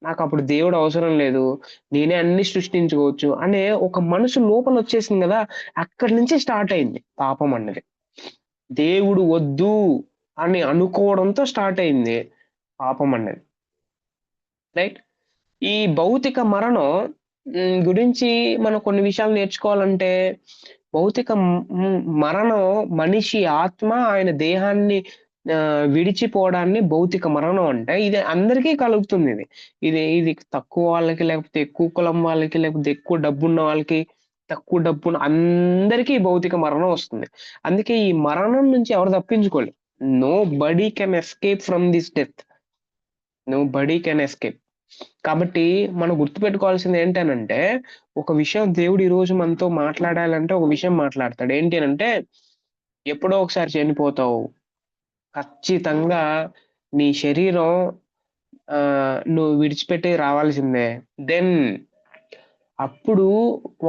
నాకప్పుడు దేవుడు అవసరం లేదు. నేనే అన్నీ సృష్టించుకోవచ్చు అనే ఒక మనసు లోపలొచ్చేసింది గదా! అక్కడి నుంచి స్టార్ట్ అయింది పాపం అన్నది. దేవుడు వద్దు అని అనుకోవడంతో స్టార్ట్ అయింది పాపం అన్నది. రైట్? ఈ భౌతిక మరణం గురించి మనం కొన్ని విషయాలు నేర్చుకోవాలంటే, మరణం మనిషి ఆత్మ ఆయన దేహాన్ని విడిచిపోవడాన్ని భౌతిక మరణం అంటే. ఇది అందరికీ కలుగుతుందిది. ఇది తక్కువ వాళ్ళకి, లేకపోతే ఎక్కువ కులం వాళ్ళకి, లేకపోతే ఎక్కువ డబ్బున్న వాళ్ళకి, తక్కువ డబ్బున్న అందరికీ భౌతిక మరణం వస్తుంది. అందుకే ఈ మరణం నుంచి ఎవరు తప్పించుకోలేరు. Nobody can escape from this death. Nobody can escape. కాబట్టి మనం గుర్తుపెట్టుకోవాల్సింది ఏంటనంటే, ఒక విషయం దేవుడు ఈరోజు మనతో మాట్లాడాలంటే ఒక విషయం మాట్లాడతాడు. ఏంటి అనంటే, ఎప్పుడో ఒకసారి చనిపోతావు. ఖచ్చితంగా నీ శరీరం నువ్వు విడిచిపెట్టి రావాల్సిందే. దెన్ అప్పుడు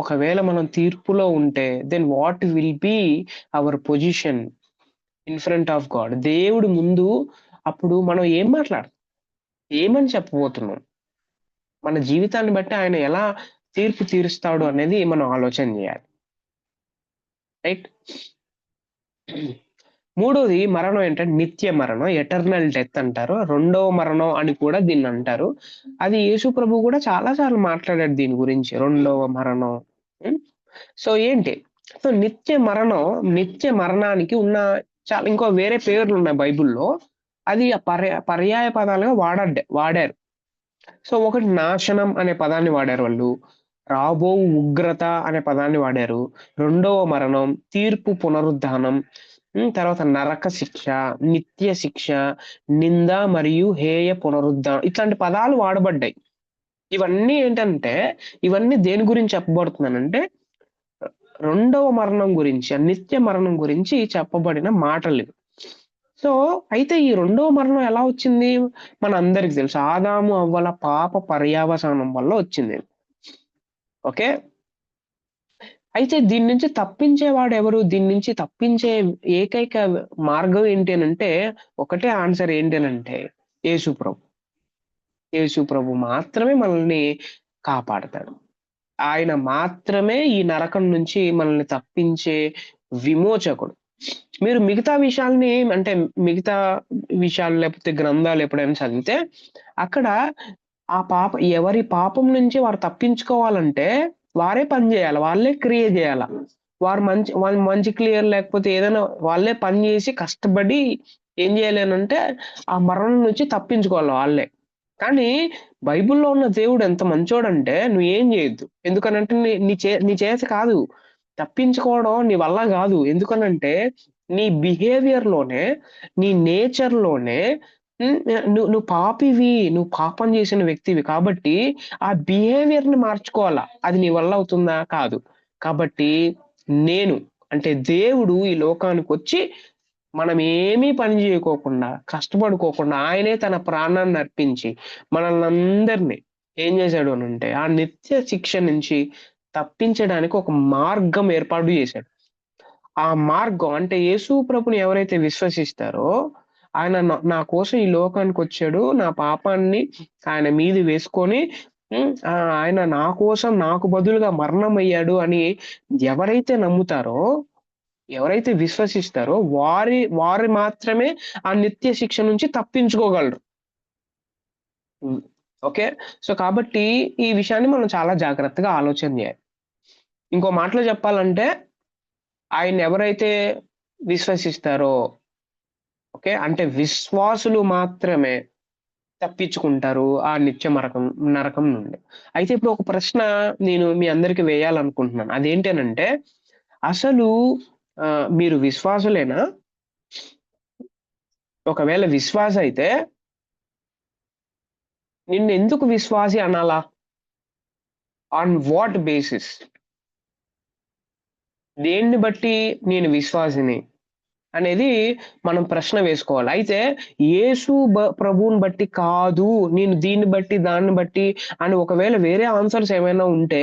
ఒకవేళ మనం తీర్పులో ఉంటే, then what will be our position in front of God. దేవుడి ముందు అప్పుడు మనం ఏం మాట్లాడతాం? ఏమని చెప్పబోతున్నాం? మన జీవితాన్ని బట్టి ఆయన ఎలా తీర్పు తీరుస్తాడు అనేది మనం ఆలోచన జేయాలి. రైట్? మూడోది మరణం ఏంటంటే నిత్య మరణం, ఎటర్నల్ డెత్ అంటారు. రెండవ మరణం అని కూడా దీన్ని అంటారు. అది యేసు ప్రభు కూడా చాలా సార్లు మాట్లాడాడు దీని గురించి, రెండవ మరణం. హ్మ్. సో ఏంటి? సో నిత్య మరణానికి ఉన్న ఇంకో వేరే పేర్లున్నాయి బైబిల్‌లో. అది ఆ పర్యాయ పదాలుగా వాడారు. సో ఒకటి నాశనం అనే పదాన్ని వాడారు వాళ్ళు. రాబో ఉగ్రత అనే పదాన్ని వాడారు. రెండవ మరణం, తీర్పు పునరుద్ధానం, తర్వాత నరక శిక్ష, నిత్య శిక్ష, నింద మరియు హేయ ఇట్లాంటి పదాలు వాడబడ్డాయి. ఇవన్నీ ఏంటంటే, ఇవన్నీ దేని గురించి చెప్పబడుతున్నానంటే, రెండవ మరణం గురించి, నిత్య మరణం గురించి చెప్పబడిన మాటలివి. సో, అయితే ఈ రెండవ మరణం ఎలా వచ్చింది? మనందరికి తెలుసు. ఆదాము, అవ్వల పాప పర్యవసానం వల్ల వచ్చింది. ఓకే. అయితే దీని నుంచి తప్పించేవాడెవరు? దీని నుంచి తప్పించే ఏకైక మార్గం ఏంటి అనంటే, ఒకటే ఆన్సర్ ఏంటి అనంటే యేసు ప్రభు. యేసు ప్రభు మాత్రమే మనల్ని కాపాడతాడు. ఆయన మాత్రమే ఈ నరకం నుంచి మనల్ని తప్పించే విమోచకుడు. మీరు మిగతా విషయాల్ని అంటే మిగతా విషయాలు లేకపోతే గ్రంథాలు ఎప్పుడైనా చదివితే అక్కడ ఎవరి పాపం నుంచి వారు తప్పించుకోవాలంటే వారే పని చేయాలి. వాళ్ళే క్రియ చేయాల. వాళ్ళు మంచి క్లియర్ లేకపోతే ఏదైనా వాళ్ళే పని చేసి కష్టపడి ఏం చేయాలి అనంటే ఆ మరణం నుంచి తప్పించుకోవాలి వాళ్ళే. కానీ బైబిల్‌లో ఉన్న దేవుడు ఎంత మంచోడంటే నువ్వేం చేయొద్దు. ఎందుకనంటే నీ చేత కాదు. తప్పించుకోవడం నీ వల్ల గాదు. ఎందుకనంటే నీ బిహేవియర్‌లోనే, నీ నేచర్‌లోనే నువ్వు పాపివి. నువ్వు పాపం చేసిన వ్యక్తివి. కాబట్టి ఆ బిహేవియర్‌ని మార్చుకోవాలా. అది నీ వల్ల అవుతుందా? కాదు. కాబట్టి నేను అంటే దేవుడు ఈ లోకానికొచ్చి మనం ఏమీ పని జేయకోకుండా, కష్టపడుకోకుండా ఆయనే తన ప్రాణాన్ని అర్పించి మనల్నందరిని ఏం చేశాడు అనంటే ఆ నిత్య శిక్ష నుంచి తప్పించడానికి ఒక మార్గం ఏర్పాటు చేశాడు. ఆ మార్గం అంటే యేసు ప్రభుని ఎవరైతే విశ్వసిస్తారో ఆయన నా కోసం ఈ లోకానికొచ్చాడు. నా పాపాన్ని ఆయన మీద వేసుకొని ఆయన నా కోసం నాకు బదులుగా మరణమయ్యాడు అని ఎవరైతే నమ్ముతారో, ఎవరైతే విశ్వసిస్తారో వారు మాత్రమే ఆ నిత్య శిక్ష నుంచి తప్పించుకోగలరు. హ్మ్. ఓకే. సో, కాబట్టి ఈ విషయాన్ని మనం చాలా జాగ్రత్తగా ఆలోచన జేయాలి. ఇంకో మాటలో చెప్పాలంటే ఆయన్నెవరైతే విశ్వసిస్తారో ఓకే. అంటే విశ్వాసులు మాత్రమే తప్పించుకుంటారు ఆ నరకం నుండి. అయితే ఇప్పుడు ఒక ప్రశ్న నేను మీ అందరికి వేయాలనుకుంటున్నాను. అదేంటనంటే అసలు మీరు విశ్వాసులేనా? ఒకవేళ విశ్వాసి అయితే నిన్నెందుకు విశ్వాసి అనాలా? On what basis? దేన్ని బట్టి నేను విశ్వాసిని అనేది మనం ప్రశ్న వేసుకోవాలి. అయితే యేసు ప్రభువుని బట్టి కాదు, నేను దీన్ని బట్టి, దాన్ని బట్టి అని ఒకవేళ వేరే ఆన్సర్స్ ఏమైనా ఉంటే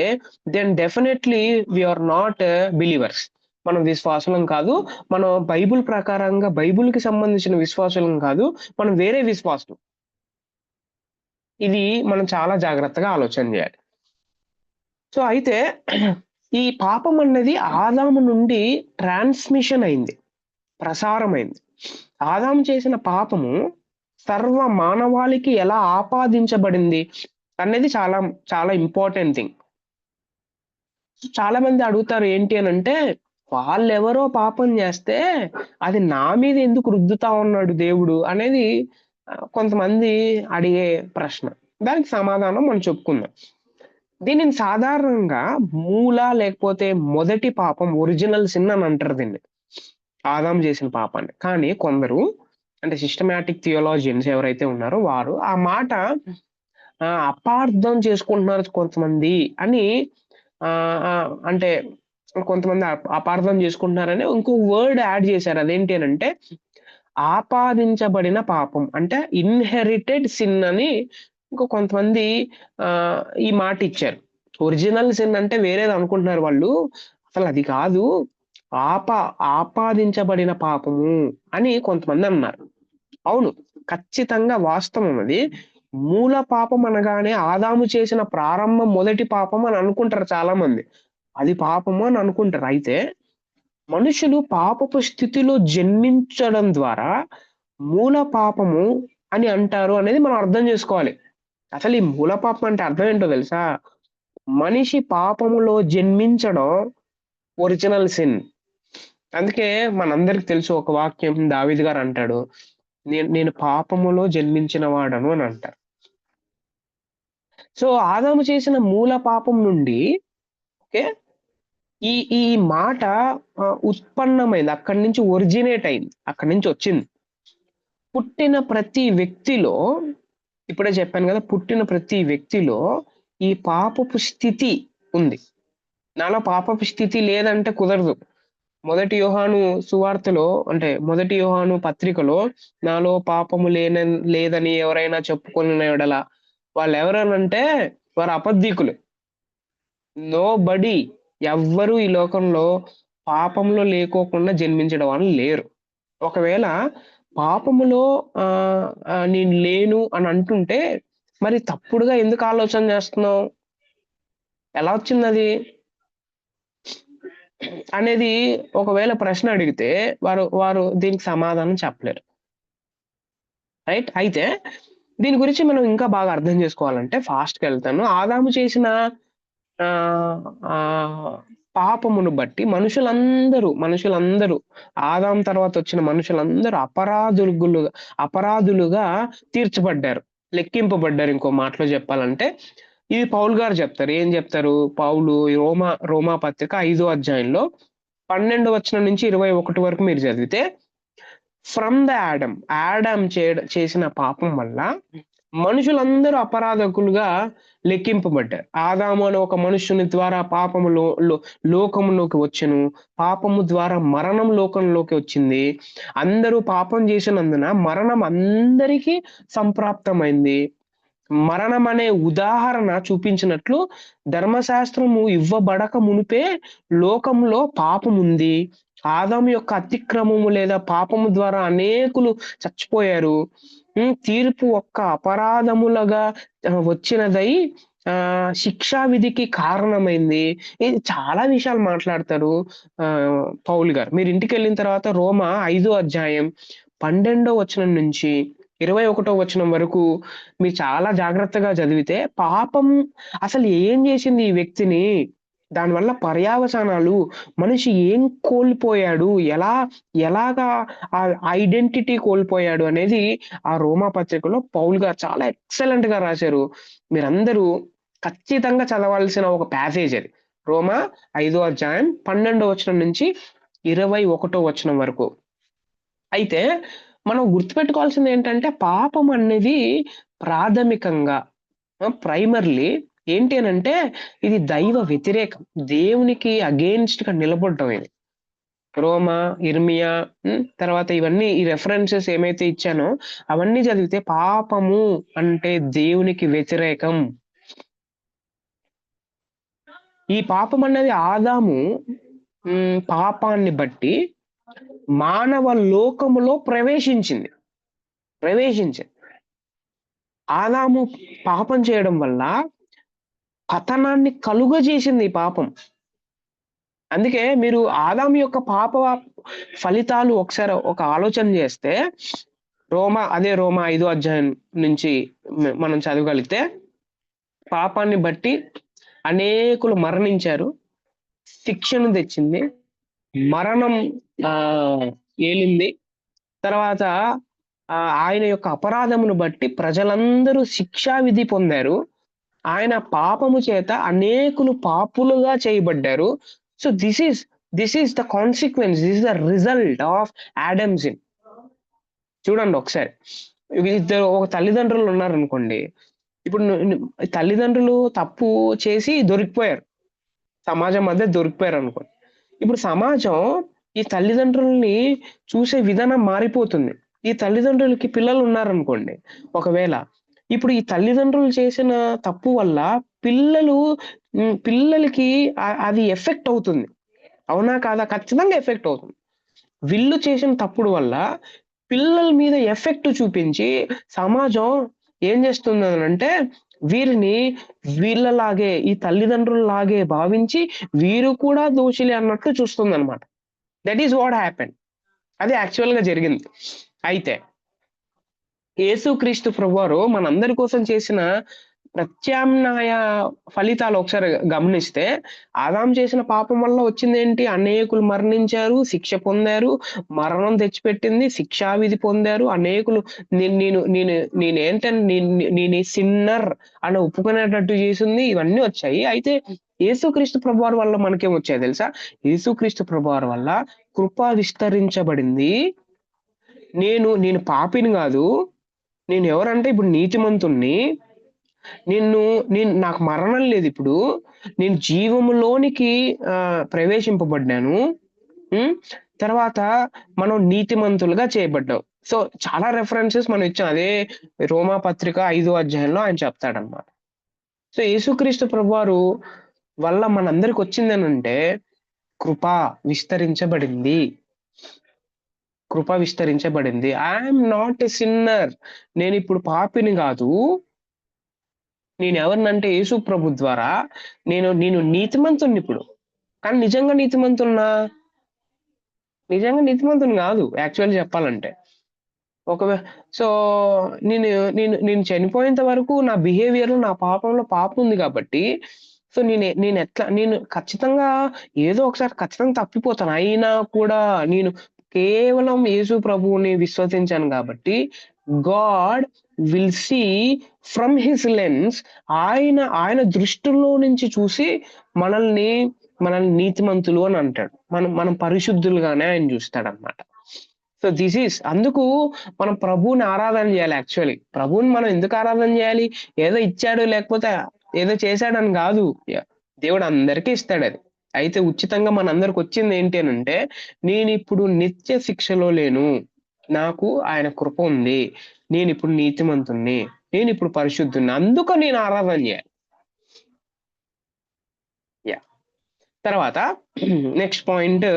then definitely we are not believers. మనం విశ్వాసులం కాదు. మనం బైబిల్ ప్రకారంగా బైబిల్‌కి సంబంధించిన విశ్వాసులం కాదు. మనం వేరే విశ్వాసులం. ఇది మనం చాలా జాగ్రత్తగా ఆలోచన చేయాలి. సో, అయితే ఈ పాపం అన్నది ఆదాము నుండి ట్రాన్స్‌మిషన్ అయింది. ప్రసారమైంది. ఆదాము చేసిన పాపము సర్వ మానవాళికి ఎలా ఆపాదించబడింది అనేది చాలా చాలా ఇంపార్టెంట్ థింగ్. చాలా మంది అడుగుతారు ఏంటి అనంటే, వాళ్ళెవరో పాపం చేస్తే అది నా మీద ఎందుకు రుద్దుతా ఉన్నాడు దేవుడు అనేది కొంతమంది అడిగే ప్రశ్న. దానికి సమాధానం మనం చెప్పుకుందాం. దీనిని సాధారణంగా లేకపోతే మొదటి పాపం ఒరిజినల్ సిన్ అని అంటారు దీన్ని. ఆదాము చేసిన పాపాన్ని. కానీ కొందరు అంటే సిస్టమాటిక్ థియాలజియన్స్ ఎవరైతే ఉన్నారో వారు ఆ మాట అపార్థం చేసుకుంటున్నారు కొంతమంది అని అంటే కొంతమంది అపార్థం చేసుకుంటున్నారని ఇంకో వర్డ్ యాడ్ చేశారు. అదేంటి అనంటే ఆపాదించబడిన పాపం. అంటే ఇన్‌హెరిటెడ్ సిన్ అని కొంతమంది ఈ మాట ఇచ్చారు. ఒరిజినల్ సిన్ అంటే వేరేది అనుకుంటున్నారు వాళ్ళు. అసలది కాదు. ఆపాదించబడిన పాపము అని కొంతమంది అన్నారు. అవును. ఖచ్చితంగా వాస్తవం అది. మూల పాపం అనగానే ఆదాము చేసిన మొదటి పాపం అని అనుకుంటారు చాలామంది. అది పాపము అని అనుకుంటారు. అయితే మనుషులు పాపపు స్థితిలో జన్మించడం ద్వారా మూల పాపము అని అంటారు అనేది మనం అర్థం చేసుకోవాలి. అసలు ఈ మూల పాపం అంటే అర్థం ఏంటో తెలుసా? మనిషి పాపములో జన్మించడం ఒరిజినల్ సిన్. అందుకే మనందరికి తెలుసు ఒక వాక్యం దావీదు గారు అంటాడు, నేను పాపములో జన్మించిన వాడను అని అంటారు. సో ఆదాము చేసిన మూల పాపం నుండి ఓకే ఈ ఈ మాట ఉత్పన్నమైంది, అక్కడి నుంచి ఒరిజినేట్ అయింది, అక్కడి నుంచి వచ్చింది. పుట్టిన ప్రతి వ్యక్తిలో, ఇప్పుడే చెప్పాను కదా, పుట్టిన ప్రతి వ్యక్తిలో ఈ పాపపు స్థితి ఉంది. నాలో పాపపు స్థితి లేదంటే కుదరదు. మొదటి యోహాను సువార్తలో, అంటే మొదటి యోహాను పత్రికలో, నాలో పాపము లేదని ఎవరైనా చెప్పుకున్న యెడల వాళ్ళు ఎవరనంటే వారు అబద్ధికులు. నో బడీ, ఎవ్వరు ఈ లోకంలో పాపంలో లేకోకుండా జన్మించడం వాళ్ళు లేరు. ఒకవేళ పాపములో నేను లేను అని అంటుంటే మరి తప్పుడుగా ఎందుకు ఆలోచన చేస్తున్నావు? ఎలా వచ్చిందది అనేది ఒకవేళ ప్రశ్న అడిగితే వారు దీనికి సమాధానం చెప్పలేరు. రైట్? అయితే దీని గురించి మనం ఇంకా బాగా అర్థం చేసుకోవాలంటే ఫాస్ట్‌గా వెళ్తాను. ఆదాము చేసిన పాపమును బట్టి మనుషులందరూ ఆదాము తర్వాత వచ్చిన మనుషులందరూ అపరాధులుగా తీర్చబడ్డారు, లెక్కింపబడ్డారు. ఇంకో మాటలో చెప్పాలంటే ఇది పౌలు గారు చెప్తారు. ఏం చెప్తారు పౌలు? రోమా పత్రిక 5వ అధ్యాయంలో 12వ వచనం నుంచి 21 వరకు మీరు చదివితే, ఫ్రమ్ ద ఆడమ్ చేసిన పాపం వల్ల మనుషులందరూ అపరాధకులుగా లెక్కింపబడ్డారు. ఆదాము అనే ఒక మనుషుని ద్వారా పాపము లోకములోకి వచ్చెను. పాపము ద్వారా మరణం లోకంలోకి వచ్చింది. అందరూ పాపం చేసినందున మరణం అందరికీ సంప్రాప్తమైంది. మరణం అనే ఉదాహరణ చూపించినట్లు ధర్మశాస్త్రము ఇవ్వబడక మునిపే లోకంలో పాపం ఉంది. ఆదాము యొక్క అతిక్రమము లేదా పాపము ద్వారా అనేకులు చచ్చిపోయారు. తీర్పు ఒక్క అపరాధములుగా వచ్చినదై శిక్షా విధికి కారణమైంది. ఇది చాలా విషయాలు మాట్లాడతారు పౌలు గారు. మీరు ఇంటికి వెళ్ళిన తర్వాత రోమా 5వ అధ్యాయం 12వ వచనం నుంచి 21వ వచనం వరకు మీరు చాలా జాగ్రత్తగా చదివితే పాపం అసలు ఏం చేసింది ఈ వ్యక్తిని, దానివల్ల పర్యవసానాలు, మనిషి ఏం కోల్పోయాడు, ఎలాగా ఆ ఐడెంటిటీ కోల్పోయాడు అనేది ఆ రోమా పత్రికలో పౌలు గారు చాలా ఎక్సలెంట్ గా రాశారు. మీరందరూ ఖచ్చితంగా చదవాల్సిన ఒక ప్యాసేజ్ అది. రోమా 5వ అధ్యాయం 12వ వచనం నుంచి 21వ వచనం వరకు. అయితే మనం గుర్తుపెట్టుకోవాల్సింది ఏంటంటే పాపం అనేది ప్రాథమికంగా ప్రైమర్లీ ఏంటి అని అంటే ఇది దైవ వ్యతిరేకం, దేవునికి అగేన్స్ట్ గా నిలబడటం. ఇది రోమా, ఇర్మియా, తర్వాత ఇవన్నీ ఈ రెఫరెన్సెస్ ఏమైతే ఇచ్చానో అవన్నీ చదివితే పాపము అంటే దేవునికి వ్యతిరేకం. ఈ పాపం అనేది ఆదాము పాపాన్ని బట్టి మానవ లోకములో ప్రవేశించింది. ఆదాము పాపం చేయడం వల్ల పతనాన్ని కలుగజేసింది ఈ పాపం. అందుకే మీరు ఆదాము యొక్క పాప ఫలితాలు ఒకసారి ఒక ఆలోచన చేస్తే రోమా 5వ అధ్యాయం నుంచి మనం చదవగలిగితే, పాపాన్ని బట్టి అనేకులు మరణించారు, శిక్షను తెచ్చింది, మరణం ఏలింది. తర్వాత ఆయన యొక్క అపరాధమును బట్టి ప్రజలందరూ శిక్షా విధి పొందారు. ఆయన పాపము చేత అనేకులు పాపులుగా చేయబడ్డారు. So this is the consequence, this is the result of Adam sin. చూడండి ఒకసారి, ఇద్దరు ఒక తల్లిదండ్రులు ఉన్నారనుకోండి. ఇప్పుడు తల్లిదండ్రులు తప్పు చేసి దొరికిపోయారు, సమాజం మధ్య దొరికిపోయారు అనుకోండి. ఇప్పుడు సమాజం ఈ తల్లిదండ్రుల్ని చూసే విధానం మారిపోతుంది. ఈ తల్లిదండ్రులకి పిల్లలు ఉన్నారనుకోండి ఒకవేళ, ఇప్పుడు ఈ తల్లిదండ్రులు చేసిన తప్పు వల్ల పిల్లలకి అది ఎఫెక్ట్ అవుతుంది. అవునా కాదా? ఖచ్చితంగా ఎఫెక్ట్ అవుతుంది. వీళ్ళు చేసిన తప్పుడు వల్ల పిల్లల మీద ఎఫెక్ట్ చూపించి సమాజం ఏం చేస్తుంది అంటే వీరిని వీళ్ళలాగే, ఈ తల్లిదండ్రులలాగే భావించి వీరు కూడా దోషులే అన్నట్లు చూస్తుంది అనమాట. That is what happen. అది యాక్చువల్ గా జరిగింది. అయితే యేసుక్రీస్తు ప్రభువారు మనందరి కోసం చేసిన ప్రత్యామ్నాయ ఫలితాలు ఒకసారి గమనిస్తే, ఆదాం చేసిన పాపం వల్ల వచ్చిందేంటి? అనేకులు మరణించారు, శిక్ష పొందారు, మరణం తెచ్చిపెట్టింది, శిక్షావిధి పొందారు. అనేకులు నేను సిన్నర్ అని ఒప్పుకునేటట్టు చేసింది. ఇవన్నీ వచ్చాయి. అయితే యేసుక్రీస్తు ప్రభువారి వల్ల మనకేం వచ్చాయి తెలుసా? యేసుక్రీస్తు ప్రభువారి వల్ల కృప విస్తరించబడింది. నేను పాపిని కాదు. నేను ఎవరంటే ఇప్పుడు నీతిమంతుణ్ణి. నాకు మరణం లేదు ఇప్పుడు. నేను జీవములోనికి ప్రవేశింపబడ్డాను. తర్వాత మనం నీతిమంతులుగా చేయబడ్డాం. సో చాలా రెఫరెన్సెస్ మనం ఇచ్చాం. అదే రోమా పత్రిక 5వ అధ్యాయంలో ఆయన చెప్తాడన్నమాట. సో యేసుక్రీస్తు ప్రభువారు వల్ల మనందరికి వచ్చిందనంటే కృప విస్తరించబడింది. కృప విస్తరించబడింది. I'm not a sinner. నేను ఇప్పుడు పాపిని కాదు. నేను ఎవరినంటే యేసు ప్రభు ద్వారా నేను నీతిమంతుణ్ణి ఇప్పుడు. కానీ నిజంగా నీతిమంతున్నా? నిజంగా నీతిమంతుని కాదు యాక్చువల్ చెప్పాలంటే. సో నేను నేను నేను చనిపోయేంత వరకు నా బిహేవియర్ నా పాపంలో పాపం ఉంది కాబట్టి, సో నేను ఖచ్చితంగా ఏదో ఒకసారి ఖచ్చితంగా తప్పిపోతాను. అయినా కూడా నేను కేవలం యేసు ప్రభువుని విశ్వసించాను కాబట్టి God will see from his lens. ఆయన దృష్టిలో నుంచి చూసి మనల్ని నీతిమంతులు అని అంటాడు. మనం పరిశుద్ధులుగానే ఆయన చూస్తాడన్నమాట. సో దిస్ ఈస్ అందుకు మనం ప్రభువుని ఆరాధన చేయాలి. యాక్చువల్లీ ప్రభువుని మనం ఎందుకు ఆరాధన చేయాలి? ఏదో ఇచ్చాడు లేకపోతే ఏదో చేశాడని కాదు. దేవుడు అందరికీ ఇస్తాడు అది. అయితే ఉచితంగా మనందరికి వచ్చింది ఏంటి అని అంటే, నేను ఇప్పుడు నిత్య శిక్షలో లేను, నాకు ఆయన కృప ఉంది, నేను ఇప్పుడు నీతిమంతుణ్ణి, నేను ఇప్పుడు పరిశుద్ధుణ్ణి, అందుకు నేను ఆరాధన చేయాలి. యా తర్వాత నెక్స్ట్ పాయింట్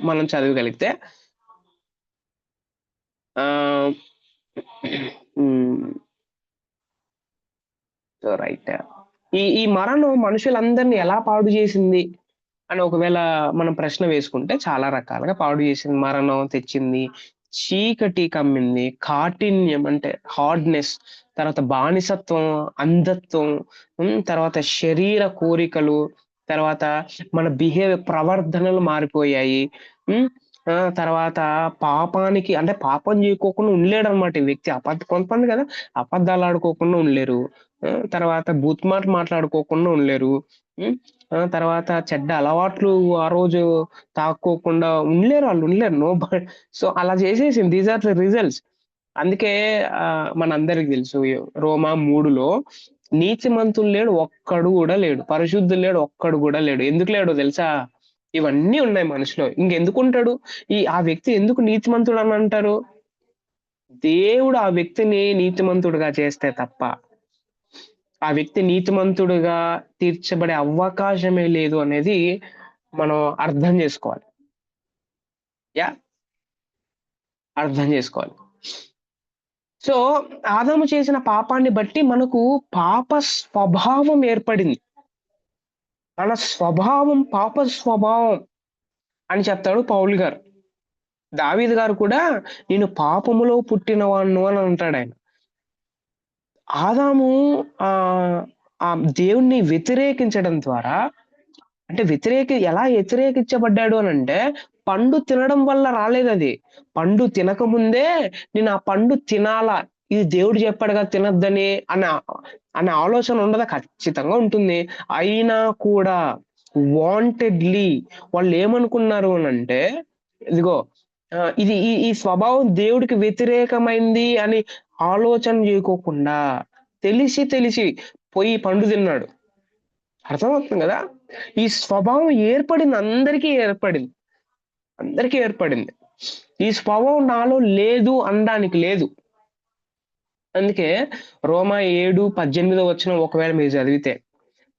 మనం చదవగలిగితే రైట్. ఈ మరణం మనుషులందరినీ ఎలా పాడు చేసింది అని ఒకవేళ మనం ప్రశ్న వేసుకుంటే, చాలా రకాలుగా పాడు చేసింది. మరణం తెచ్చింది, చీకటి కమ్మింది, కాఠిన్యం అంటే హార్డ్నెస్, తర్వాత బానిసత్వం, అంధత్వం, తర్వాత శరీర కోరికలు, తర్వాత మన ప్రవర్తనలు మారిపోయాయి. తర్వాత పాపానికి అంటే పాపం చేయకోకుండా ఉండలేడు అనమాట ఈ వ్యక్తి. కొంతమంది కదా అబద్ధాలు ఆడుకోకుండా ఉండలేరు. తర్వాత బూత్ మాట మాట్లాడుకోకుండా ఉండలేరు. తర్వాత చెడ్డ అలవాట్లు ఆ రోజు తాక్కోకుండా ఉండలేరు. వాళ్ళు ఉండలేరు. సో అలా చేసేసింది. These are the results. అందుకే మనందరికి తెలుసు రోమా 3లో నీతిమంతులు లేడు ఒక్కడు కూడా లేడు, పరిశుద్ధులు లేడు ఒక్కడు కూడా లేడు. ఎందుకు లేడో తెలుసా? ఇవన్నీ ఉన్నాయి మనిషిలో. ఇంకెందుకుంటాడు? ఆ వ్యక్తి ఎందుకు నీతిమంతుడు అని అంటారు? దేవుడు ఆ వ్యక్తిని నీతిమంతుడుగా చేస్తే తప్ప ఆ వ్యక్తి నీతిమంతుడుగా తీర్చబడే అవకాశమే లేదు అనేది మనం అర్థం చేసుకోవాలి. అర్థం చేసుకోవాలి. సో ఆదాము చేసిన పాపాన్ని బట్టి మనకు పాప స్వభావం ఏర్పడింది. మన స్వభావం పాప స్వభావం అని చెప్తాడు పౌలు గారు. దావీదు గారు కూడా నేను పాపములో పుట్టినవాణ్ణు అని అంటాడు ఆయన. ఆదాము ఆ దేవుణ్ణి వ్యతిరేకించడం ద్వారా, అంటే ఎలా వ్యతిరేకించబడ్డాడు అని అంటే, పండు తినడం వల్ల రాలేదు అది. పండు తినకముందే నేను ఆ పండు తినాలా, ఇది దేవుడు చెప్పాడుగా తినద్దని అనే ఆలోచన ఉండదా? ఖచ్చితంగా ఉంటుంది. అయినా కూడా వాంటెడ్లీ వాళ్ళు ఏమనుకున్నారు అని అంటే, ఇదిగో ఇది ఈ స్వభావం దేవుడికి వ్యతిరేకమైంది అని ఆలోచన చేయకోకుండా తెలిసి పోయి పండు తిన్నాడు. అర్థమవుతుంది కదా? ఈ స్వభావం ఏర్పడింది, అందరికీ ఏర్పడింది. ఈ స్వభావం నాలో లేదు అనడానికి లేదు. అందుకే రోమా 7:18 ఒకవేళ మీరు చదివితే,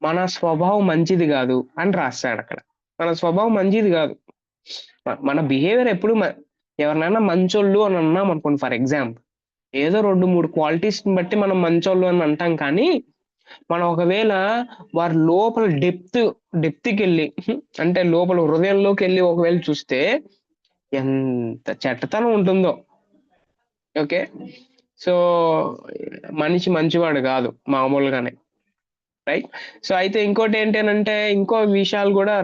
మన స్వభావం మంచిది కాదు అని రాస్తాడు అక్కడ. మన స్వభావం మంచిది కాదు. మన బిహేవియర్ ఎప్పుడు ఎవరినైనా మంచోళ్ళు అని అన్నాం అనుకోండి, ఫర్ ఎగ్జాంపుల్ ఏదో 2-3 క్వాలిటీస్ బట్టి మనం మంచోళ్ళు అని అంటాం. కానీ మనం ఒకవేళ వారి లోపల డెప్త్కి వెళ్ళి అంటే లోపల హృదయంలోకి వెళ్ళి ఒకవేళ చూస్తే ఎంత చెడ్డతనం ఉంటుందో. ఓకే. సో మనిషి మంచివాడు కాదు మామూలుగానే, రైట్. సో అయితే ఇంకోటి ఏంటంటే ఇంకో విషయాలు కూడా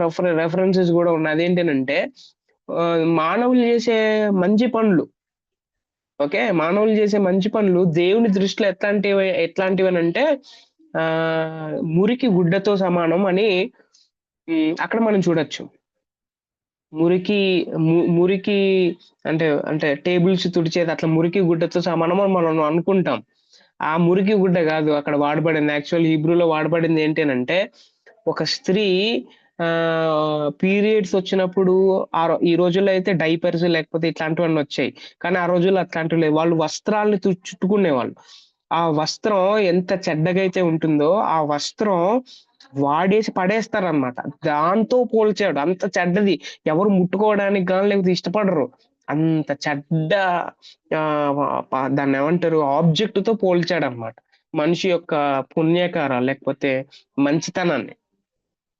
రెఫరెన్సెస్ కూడా ఉన్నాయి. అదేంటంటే మానవులు చేసే మంచి పనులు, ఓకే, మానవులు చేసే మంచి పనులు దేవుని దృష్టిలో ఎట్లాంటివి అంటే మురికి గుడ్డతో సమానం అని అక్కడ మనం చూడొచ్చు. మురికి మురికి అంటే అంటే టేబుల్స్ తుడిచేది అట్లా మురికి గుడ్డతో సమానం అని మనం అనుకుంటాం. ఆ మురికి గుడ్డ కాదు అక్కడ వాడబడింది. యాక్చువల్ హీబ్రూలో వాడబడింది ఏంటంటే ఒక స్త్రీ పీరియడ్స్ వచ్చినప్పుడు ఈ రోజుల్లో అయితే డైపర్స్ లేకపోతే ఇట్లాంటివన్నీ వచ్చాయి. కానీ ఆ రోజుల్లో అట్లాంటివి లేవు. వాళ్ళు వస్త్రాలను చుట్టుకునేవాళ్ళు. ఆ వస్త్రం ఎంత చెడ్డగా అయితే ఉంటుందో ఆ వస్త్రం వాడేసి పడేస్తారనమాట. దాంతో పోల్చాడు. అంత చెడ్డది. ఎవరు ముట్టుకోవడానికి గాని లేకపోతే ఇష్టపడరు. అంత చెడ్డ దాన్ని ఏమంటారు ఆబ్జెక్ట్‌తో పోల్చాడనమాట. మనిషి యొక్క పుణ్యకారాలు లేకపోతే మంచితనాన్ని.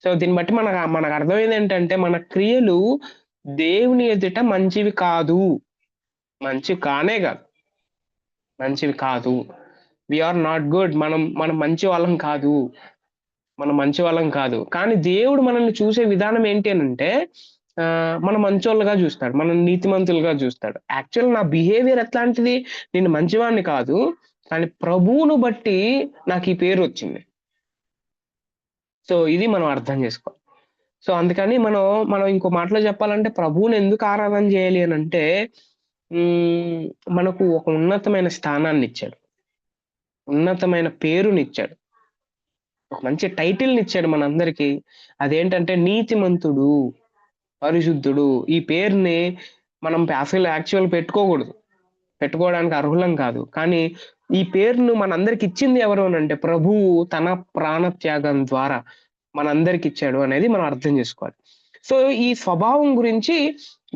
సో దీన్ని బట్టి మనకు అర్థమైంది ఏంటంటే మన క్రియలు దేవుని ఎదుట మంచివి కాదు. మంచివి కానే కాదు. మంచివి కాదు. We are not good. మనం మంచి వాళ్ళం కాదు. మనం మంచి వాళ్ళం కాదు. కానీ దేవుడు మనల్ని చూసే విధానం ఏంటి అనంటే మనం మంచోళ్ళుగా చూస్తాడు. మనం నీతిమంతులుగా చూస్తాడు. యాక్చువల్ నా బిహేవియర్ ఎట్లాంటిది? నేను మంచివాడిని కాదు. కానీ ప్రభువును బట్టి నాకు ఈ పేరు వచ్చింది. సో ఇది మనం అర్థం చేసుకోవాలి. సో అందుకని మనం ఇంకో మాటలో చెప్పాలంటే ప్రభువుని ఎందుకు ఆరాధన చేయాలి అనంటే మనకు ఒక ఉన్నతమైన స్థానాన్ని ఇచ్చాడు. ఉన్నతమైన పేరునిచ్చాడు. ఒక మంచి టైటిల్‌ని ఇచ్చాడు మనందరికీ. అదేంటంటే నీతిమంతుడు, పరిశుద్ధుడు. ఈ పేరుని మనం అసలు యాక్చువల్ పెట్టుకోకూడదు. పెట్టుకోవడానికి అర్హులం కాదు. కానీ ఈ పేరును మనందరికి ఇచ్చింది ఎవరు అనంటే ప్రభువు తన ప్రాణత్యాగం ద్వారా మనందరికి ఇచ్చాడు అనేది మనం అర్థం చేసుకోవాలి. సో ఈ స్వభావం గురించి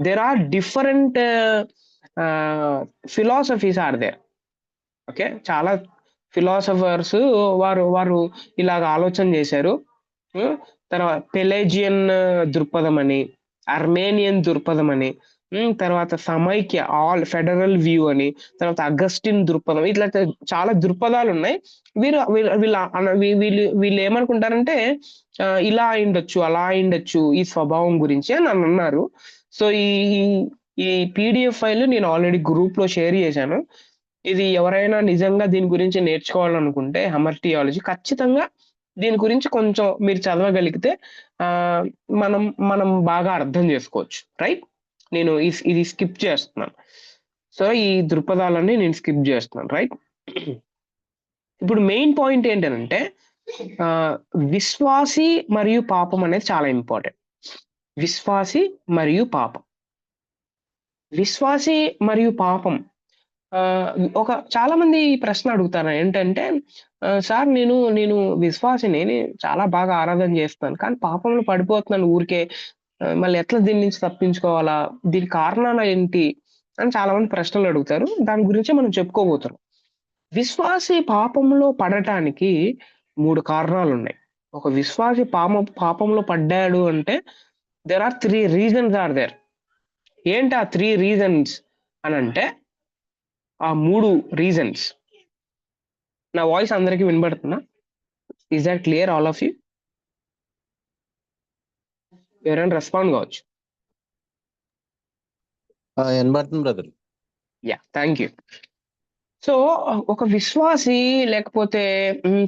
there are different philosophies are there. Okay. చాలా ఫిలాసఫర్స్ వారు ఇలాగ ఆలోచన చేశారు. తర్వాత పెలేజియన్ దృక్పథం అని, అర్మేనియన్ దృక్పథం అని, తర్వాత సమైక్య ఆల్ ఫెడరల్ వ్యూ అని, తర్వాత అగస్టిన్ దృక్పథం, ఇట్లా చాలా దృక్పథాలు ఉన్నాయి. వీళ్ళు ఏమనుకుంటారంటే ఇలా అయిండొచ్చు, అలా అయిండొచ్చు ఈ స్వభావం గురించి అని అన్నారు. సో ఈ పీడిఎఫ్ ఫైల్ నేను ఆల్రెడీ గ్రూప్ లో షేర్ చేశాను. ఇది ఎవరైనా నిజంగా దీని గురించి నేర్చుకోవాలనుకుంటే హమర్ థియాలజీ ఖచ్చితంగా దీని గురించి కొంచెం మీరు చదవగలిగితే మనం బాగా అర్థం చేసుకోవచ్చు, రైట్. నేను ఇది స్కిప్ చేస్తున్నాను. సో ఈ దృక్పథాలన్నీ నేను స్కిప్ చేస్తున్నాను, రైట్. ఇప్పుడు మెయిన్ పాయింట్ ఏంటంటే విశ్వాసి మరియు పాపం అనేది చాలా ఇంపార్టెంట్. విశ్వాసి మరియు పాపం. విశ్వాసి మరియు పాపం చాలా మంది ఈ ప్రశ్న అడుగుతారు ఏంటంటే సార్ నేను విశ్వాసిని, చాలా బాగా ఆరాధన చేస్తాను, కానీ పాపంలో పడిపోతున్నాను ఊరికే, మళ్ళీ ఎట్లా దీని నుంచి తప్పించుకోవాలా, దీని కారణాలు ఏంటి అని చాలా మంది ప్రశ్నలు అడుగుతారు. దాని గురించి మనం చెప్పుకోబోతున్నాం. విశ్వాసి పాపంలో పడటానికి 3 కారణాలు ఉన్నాయి. ఒక విశ్వాసి పాపంలో పడ్డాడు అంటే there are 3 reasons are there. ఏంటి ఆ 3 రీజన్స్ అని అంటే ఆ 3 రీజన్స్. నా వాయిస్ అందరికీ వినబడుతుందా? Is that clear all of you? ఎవరైనా రెస్పాండ్ కావచ్చు. వినబడుతుంది brother. Yeah, thank you. So ఒక విశ్వాసి లేకపోతే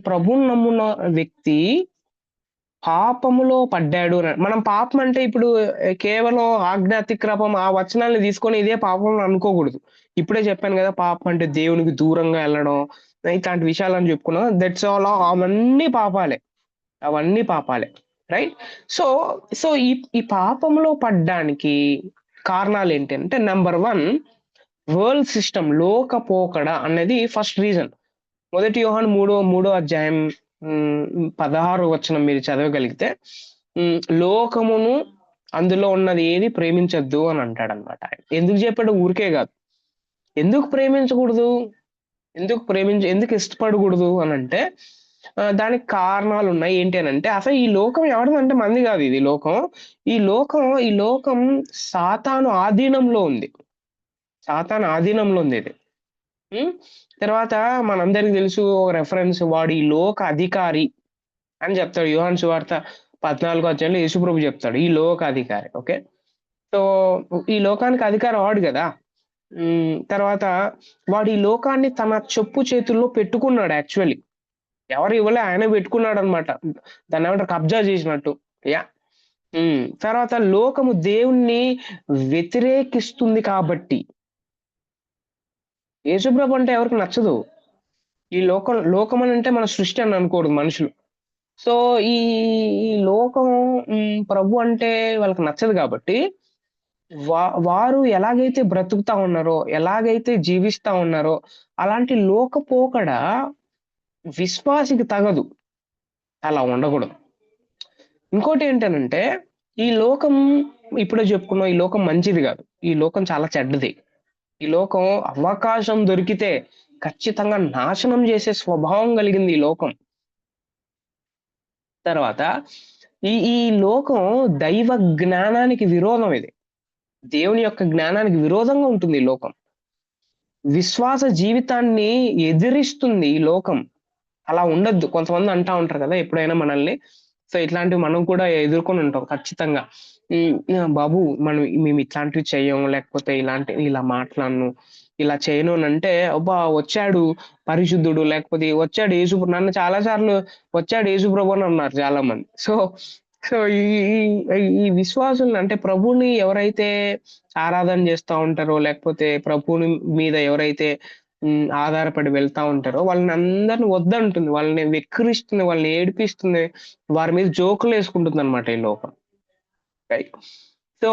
ప్రభువుని నమ్మున్న వ్యక్తి పాపములో పడ్డాడు. మనం పాపం అంటే ఇప్పుడు కేవలం ఆజ్ఞాతిక్రమం ఆ వచనాన్ని తీసుకొని ఇదే పాపం అనుకోకూడదు. ఇప్పుడే చెప్పాను కదా, పాపం అంటే దేవునికి దూరంగా వెళ్ళడం, ఇట్లాంటి విషయాలని చెప్పుకున్నాం. దట్స్ ఆల్, అవన్నీ పాపాలే, అవన్నీ పాపాలే, రైట్. సో ఈ పాపంలో పడ్డానికి కారణాలు ఏంటి అంటే నెంబర్ 1 వరల్డ్ సిస్టమ్, లోక పోకడ అనేది ఫస్ట్ రీజన్. 1 యోహాను 3వ అధ్యాయం 16వ వచనం మీరు చదవగలిగితే లోకమును అందులో ఉన్నది ఏది ప్రేమించొద్దు అని అంటాడు అనమాట. ఎందుకు చెప్పాడు? ఊరికే కాదు. ఎందుకు ప్రేమించకూడదు, ఎందుకు ఇష్టపడకూడదు అని అంటే దానికి కారణాలు ఉన్నాయి. ఏంటి అనంటే అసలు ఈ లోకం ఎవరిదంటే మనది కాదు ఇది లోకం. ఈ లోకం సాతాను ఆధీనంలో ఉంది. సాతాను ఆధీనంలో ఉంది ఇది. హ్మ్. తర్వాత మనందరికి తెలుసు ఒక రెఫరెన్స్ వాడు ఈ లోక అధికారి అని చెప్తాడు. యోహాను సువార్త 14 అధ్యాయంలో యేసుప్రభు చెప్తాడు. ఈ లోక అధికారి. ఓకే. సో, ఈ లోకానికి అధికారం వాడు గదా! తర్వాత వాడు ఈ లోకాన్ని తన చెప్పు చేతుల్లో పెట్టుకున్నాడు యాక్చువల్లీ. ఎవరు ఇవ్వలే ఆయనే పెట్టుకున్నాడనమాట. దాన్నేమంటారు కబ్జా చేసినట్టు. యాహ్! తర్వాత లోకము దేవుణ్ణి వ్యతిరేకిస్తుంది కాబట్టి యేసుప్రభు అంటే ఎవరికి నచ్చదు. ఈ లోకం అనంటే మన సృష్టి అని అనుకోరు మనుషులు. సో, ఈ ఈ లోకం ప్రభు అంటే వాళ్ళకి నచ్చదు కాబట్టి వారు ఎలాగైతే బ్రతుకుతా ఉన్నారో, ఎలాగైతే జీవిస్తా ఉన్నారో, అలాంటి లోకపోకడ విశ్వాసికి తగదు. అలా ఉండకూడదు. ఇంకోటేంటనంటే, ఈ లోకం ఇప్పుడే చెప్పుకున్నాం. ఈ లోకం మంచిది గాదు. ఈ లోకం చాలా చెడ్డది. ఈ లోకం అవకాశం దొరికితే ఖచ్చితంగా నాశనం చేసే స్వభావం కలిగింది ఈ లోకం. తర్వాత ఈ లోకం దైవ జ్ఞానానికి విరోధం ఇది. దేవుని యొక్క జ్ఞానానికి విరోధంగా ఉంటుంది ఈ లోకం. విశ్వాస జీవితాన్ని ఎదిరిస్తుంది ఈ లోకం. అలా ఉండొద్దు. కొంతమంది అంటా ఉంటారు కదా! ఎప్పుడైనా మనల్ని. సో, ఇట్లాంటివి మనం కూడా ఎదుర్కొని ఉంటాం ఖచ్చితంగా. బాబు మేము ఇట్లాంటివి చెయ్యము. లేకపోతే ఇలా మాట్లాడను. ఇలా చేయను అనంటే, అబ్బా! వచ్చాడు పరిశుద్ధుడు. లేకపోతే వచ్చాడు నన్ను చాలా సార్లు వచ్చాడు యేసుప్రభు అని అన్నారు చాలామంది. సో, సో ఈ ఈ ఈ విశ్వాసుల్ని అంటే ప్రభువుని ఎవరైతే ఆరాధన చేస్తా ఉంటారో, లేకపోతే ప్రభువుని మీద ఎవరైతే ఆధారపడి వెళ్తా ఉంటారో వాళ్ళనందరిని వద్దంటుంది. వాళ్ళని వెక్కిరిస్తుంది, వాళ్ళని ఏడిపిస్తుంది, వారి మీద జోకులేసుకుంటుందన్నమాట ఈ లోకం. రైట్. సో,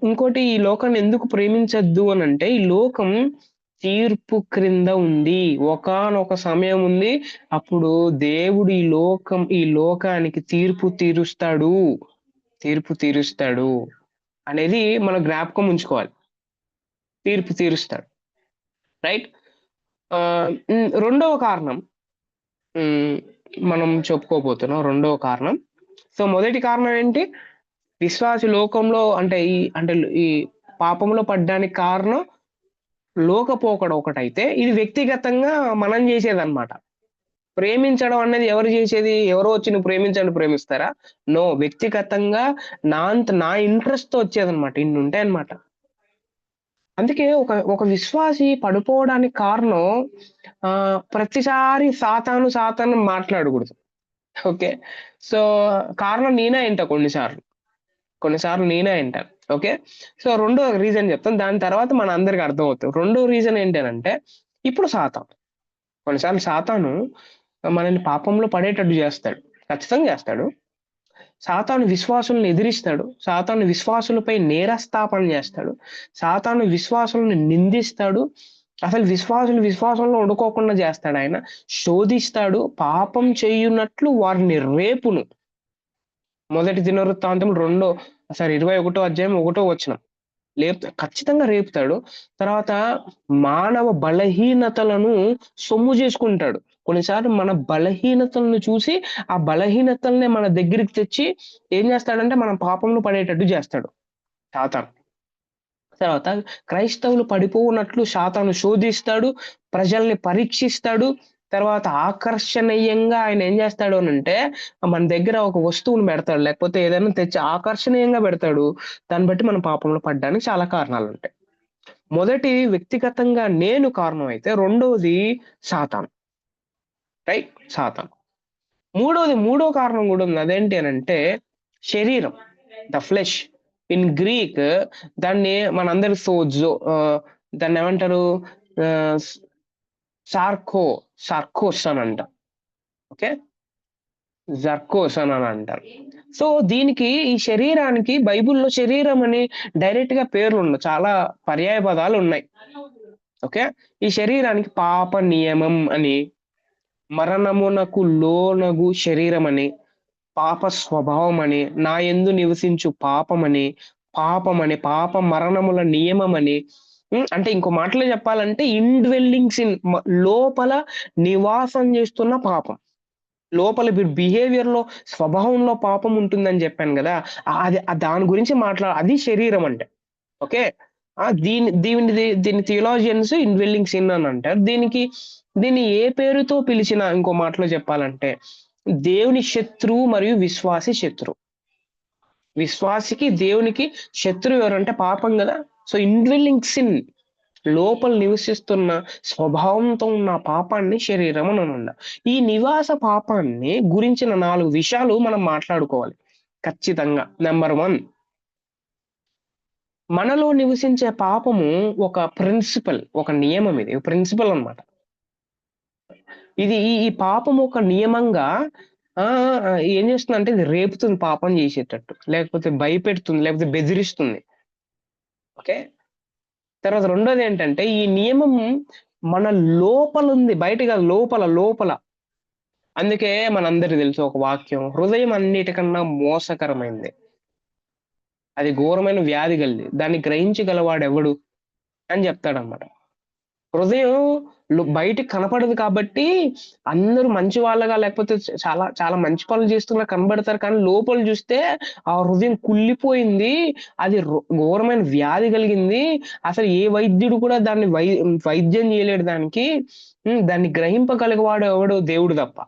ఇంకోటి ఈ లోకాన్ని ఎందుకు ప్రేమించొద్దు అనంటే, ఈ లోకం తీర్పు క్రింద ఉంది. ఒకానొక సమయం ఉంది. అప్పుడు దేవుడు ఈ లోకానికి తీర్పు తీరుస్తాడు అనేది మనం జ్ఞాపకం ఉంచుకోవాలి. తీర్పు తీరుస్తాడు. రైట్. రెండవ కారణం మనం చెప్పుకోబోతున్నాం. రెండవ కారణం. సో, మొదటి కారణం ఏంటి? విశ్వాసి లోకంలో ఈ పాపంలో పడ్డానికి కారణం లోకపోకడ ఒకటైతే, ఇది వ్యక్తిగతంగా మనం చేసేదన్నమాట. ప్రేమించడం అనేది ఎవరు చేసేది? ఎవరో వచ్చి నువ్వు ప్రేమించండి ప్రేమిస్తారా? నో. వ్యక్తిగతంగా నా ఇంట్రెస్ట్‌తో వచ్చేదన్నమాట. ఇన్ని ఉంటాయన్నమాట. అందుకే ఒక విశ్వాసి పడిపోవడానికి కారణం ప్రతిసారి సాతాను మాట్లాడకూడదు. ఓకే. సో, కారణం నేనే అయింటా కొన్నిసార్లు నేనే అయింటాను. ఓకే. సో, రెండో రీజన్ చెప్తాను. దాని తర్వాత మనందరికి అర్థమవుతుంది. రెండో రీజన్ ఏంటనంటే, ఇప్పుడు కొన్నిసార్లు సాతాను మనల్ని పాపంలో పడేటట్టు చేస్తాడు. ఖచ్చితంగా చేస్తాడు. సాతాను విశ్వాసులను ఎదిరిస్తాడు. సాతాను విశ్వాసులపై నేరస్థాపన చేస్తాడు. సాతాను విశ్వాసులను నిందిస్తాడు. అసలు విశ్వాసంలో ఉండుకోకుండా చేస్తాడాయన. శోధిస్తాడు. పాపం చేయునట్లు వారిని రేపును. మొదటి దినవృత్తాంతం 21వ అధ్యాయం 1వ వచనం. ఖచ్చితంగా రేపుతాడు. తర్వాత మానవ బలహీనతలను సొమ్ము చేసుకుంటాడు. కొన్నిసార్లు మన బలహీనతలను చూసి, ఆ బలహీనతల్ని మన దగ్గరికి తెచ్చి ఏం చేస్తాడంటే మనం పాపంలో పడేటట్టు చేస్తాడు సాతాను. తర్వాత క్రైస్తవులు పడిపోవునట్లు సాతాను శోధిస్తాడు. ప్రజల్ని పరీక్షిస్తాడు. తర్వాత ఆకర్షణీయంగా ఆయన ఏం చేస్తాడు అనంటే, మన దగ్గర ఒక వస్తువుని పెడతాడు. లేకపోతే ఏదైనా తెచ్చి ఆకర్షణీయంగా పెడతాడు. దాన్ని బట్టి మనం పాపంలో పడ్డానికి చాలా కారణాలుంటాయి. మొదటి వ్యక్తిగతంగా నేను కారణం అయితే, రెండోది సాతాను. రైట్. సాతాను. మూడో కారణం కూడా ఉంది. అదేంటి అనంటే శరీరం, ద ఫ్లెష్. ఇన్ గ్రీక్ దాన్ని మనందరి దాన్ని ఏమంటారు? సార్కోస్ అని అంటాం. ఓకే. జర్కోస్ అని అంటారు. సో, దీనికి ఈ శరీరానికి బైబిల్‌లో శరీరం అని డైరెక్ట్ గా పేర్లు ఉండవు. చాలా పర్యాయ పదాలు ఉన్నాయి. ఓకే. ఈ శరీరానికి పాప నియమం అని, మరణమునకు లోనగు శరీరం అని, పాప స్వభావం అని, నా యందు నివసించు పాపమని, పాప మరణముల నియమమని. అంటే ఇంకో మాటలో చెప్పాలంటే ఇన్‌డ్వెల్లింగ్స్ లోపల నివాసం చేస్తున్న పాపం. లోపల బిహేవియర్ లో, స్వభావంలో పాపం ఉంటుందని చెప్పాను కదా. అది దాని గురించి అది శరీరం అంటే. ఓకే. దీన్ని థియోలాజియన్స్ ఇన్వెల్లింగ్ సిన్ అని అంటారు. దీన్ని ఏ పేరుతో పిలిచినా, ఇంకో మాటలో చెప్పాలంటే, దేవుని శత్రువు మరియు విశ్వాసి శత్రువు. విశ్వాసికి దేవునికి శత్రువు ఎవరంటే పాపం కదా. సో ఇన్వెల్లింగ్ సిన్, లోపల నివసిస్తున్న స్వభావంతో ఉన్న పాపాన్ని శరీరం అని అన్నా. ఈ నివాస పాపాన్ని గురించిన 4 విషయాలు మనం మాట్లాడుకోవాలి ఖచ్చితంగా. నెంబర్ 1, మనలో నివసించే పాపము ఒక ప్రిన్సిపల్, ఒక నియమం. ఇది ప్రిన్సిపల్ అన్నమాట. ఇది ఈ పాపం ఒక నియమంగా ఏం చేస్తుందంటే, ఇది రేపుతుంది పాపం చేసేటట్టు, లేకపోతే భయపెడుతుంది, లేకపోతే బెదిరిస్తుంది. ఓకే. తర్వాత రెండోది ఏంటంటే, ఈ నియమం మన లోపల ఉంది, బయట కాదు, లోపల. అందుకే మనందరికి తెలుసు ఒక వాక్యం, హృదయం అన్నిటికన్నా మోసకరమైంది, అది ఘోరమైన వ్యాధి కలిది, దాన్ని గ్రహించగలవాడు ఎవడు అని చెప్తాడన్నమాట. హృదయం బయటికి కనపడదు కాబట్టి అందరూ మంచి వాళ్ళగా, లేకపోతే చాలా చాలా మంచి పనులు చేస్తున్నా కనబడతారు, కానీ లోపల చూస్తే ఆ హృదయం కుళ్ళిపోయింది, అది ఘోరమైన వ్యాధి కలిగింది, అసలు ఏ వైద్యుడు కూడా దాన్ని వైద్యం చేయలేడు దానికి, దాన్ని గ్రహింపగలిగేవాడు ఎవడు, దేవుడు తప్ప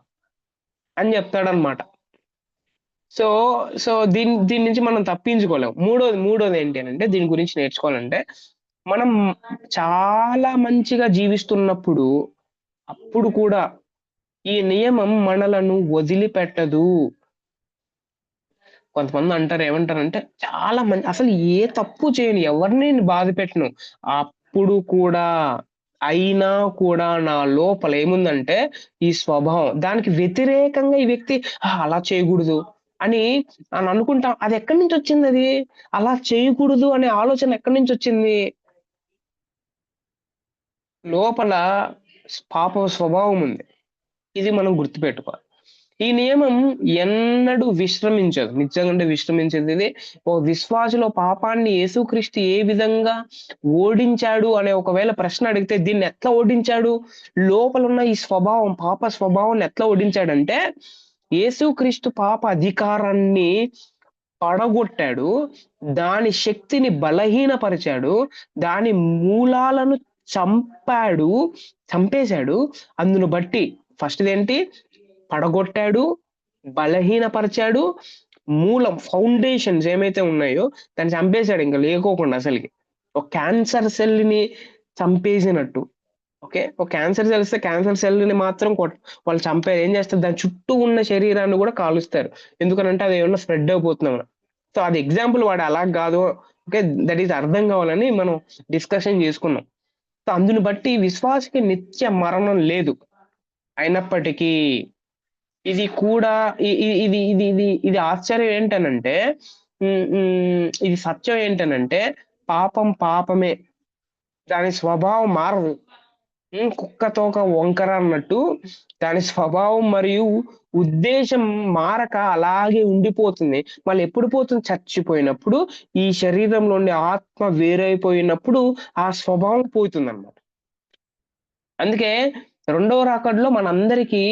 అని చెప్తాడనమాట. సో సో దీని నుంచి మనం తప్పించుకోలేం. మూడోది ఏంటి అంటే, దీని గురించి నేర్చుకోవాలంటే, మనం చాలా మంచిగా జీవిస్తున్నప్పుడు అప్పుడు కూడా ఈ నియమం మనలను వదిలిపెట్టదు. కొంతమంది అంటారు, ఏమంటారంటే, చాలా మంచి, అసలు ఏ తప్పు చేయను, ఎవరిని బాధ పెట్టను, అప్పుడు కూడా అయినా కూడా నా లోపల ఏముందంటే ఈ స్వభావం, దానికి వ్యతిరేకంగా ఈ వ్యక్తి అలా చేయకూడదు అని అనుకుంటాం. అది ఎక్కడి నుంచి వచ్చింది? అది అలా చేయకూడదు అనే ఆలోచన ఎక్కడి నుంచి వచ్చింది? లోపల పాప స్వభావం ఉంది. ఇది మనం గుర్తుపెట్టుకోవాలి. ఈ నియమం ఎన్నడూ విశ్రమించదు. నిజంగా విశ్రమించేది ఇది. ఓ విశ్వాసిలో పాపాన్ని యేసుక్రీస్తు ఏ విధంగా ఓడించాడు అనే ఒకవేళ ప్రశ్న అడిగితే, దీన్ని ఎట్లా ఓడించాడు, లోపల ఉన్న ఈ స్వభావం, పాప స్వభావాన్ని ఎట్లా ఓడించాడంటే, యేసుక్రీస్తు పాప అధికారాన్ని పడగొట్టాడు, దాని శక్తిని బలహీనపరిచాడు, దాని మూలాలను చంపేశాడు. అందును బట్టి ఫస్ట్‌ది ఏంటి? పడగొట్టాడు, బలహీనపరిచాడు, మూలం, ఫౌండేషన్స్ ఏమైతే ఉన్నాయో దాన్ని చంపేశాడు, ఇంకా లేకోకుండా అసలుకి. ఒక క్యాన్సర్ సెల్‌ని చంపేసినట్టు. ఓకే. ఒక క్యాన్సర్ సెల్ ఇస్తే క్యాన్సర్ సెల్‌ని మాత్రం వాళ్ళు చంపారు. ఏం చేస్తారు? దాని చుట్టూ ఉన్న శరీరాన్ని కూడా కాలుస్తారు. ఎందుకనంటే అది ఏమన్నా స్ప్రెడ్ అయిపోతుందేమో. సో అది ఎగ్జాంపుల్, వాడు అలా కాదు. ఓకే. దట్ ఈస్ అర్థం కావాలని మనం డిస్కషన్ చేసుకున్నాం. సో అందుని బట్టి విశ్వాసికి నిత్య మరణం లేదు. అయినప్పటికీ ఇది కూడా ఇది ఆశ్చర్యం ఏంటనంటే, ఇది సత్యం ఏంటనంటే, పాపం పాపమే, దాని స్వభావం మారదు. కుక్క తోక వంకర అన్నట్టు దాని స్వభావం మరియు ఉద్దేశం మారక అలాగే ఉండిపోతుంది. మళ్ళీ ఎప్పుడు పోతుంది? చచ్చిపోయినప్పుడు, ఈ శరీరంలోని ఆత్మ వేరైపోయినప్పుడు ఆ స్వభావం పోతుందన్నమాట. అందుకే రెండవ రాకడలో మనందరికీ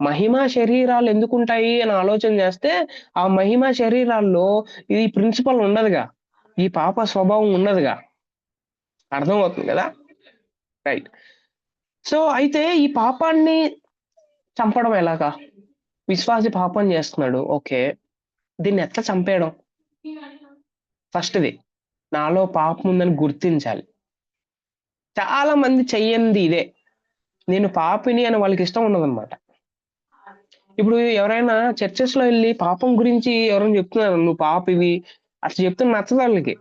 మహిమా శరీరాలు ఎందుకుంటాయి అని ఆలోచన చేస్తే, ఆ మహిమా శరీరాల్లో ఈ ప్రిన్సిపల్ ఉండదుగా, ఈ పాప స్వభావం ఉండదుగా. అర్థమవుతుంది కదా? రైట్. సో అయితే ఈ పాపాన్ని చంపడం ఎలాగా? విశ్వాసి పాపం చేస్తున్నాడు, ఓకే, దీన్ని ఎట్లా చంపేయడం? ఫస్ట్‌ది, నాలో పాపం ఉందని గుర్తించాలి. చాలా మంది చెయ్యంది ఇదే. నేను పాపిని అని వాళ్ళకి ఇష్టం ఉండదన్నమాట. ఇప్పుడు ఎవరైనా చర్చెస్‌లో వెళ్లి పాపం గురించి ఎవరైనా చెప్తున్నారు, నువ్వు పాపివి అట్లా చెప్తే నచ్చదు వాళ్ళకి.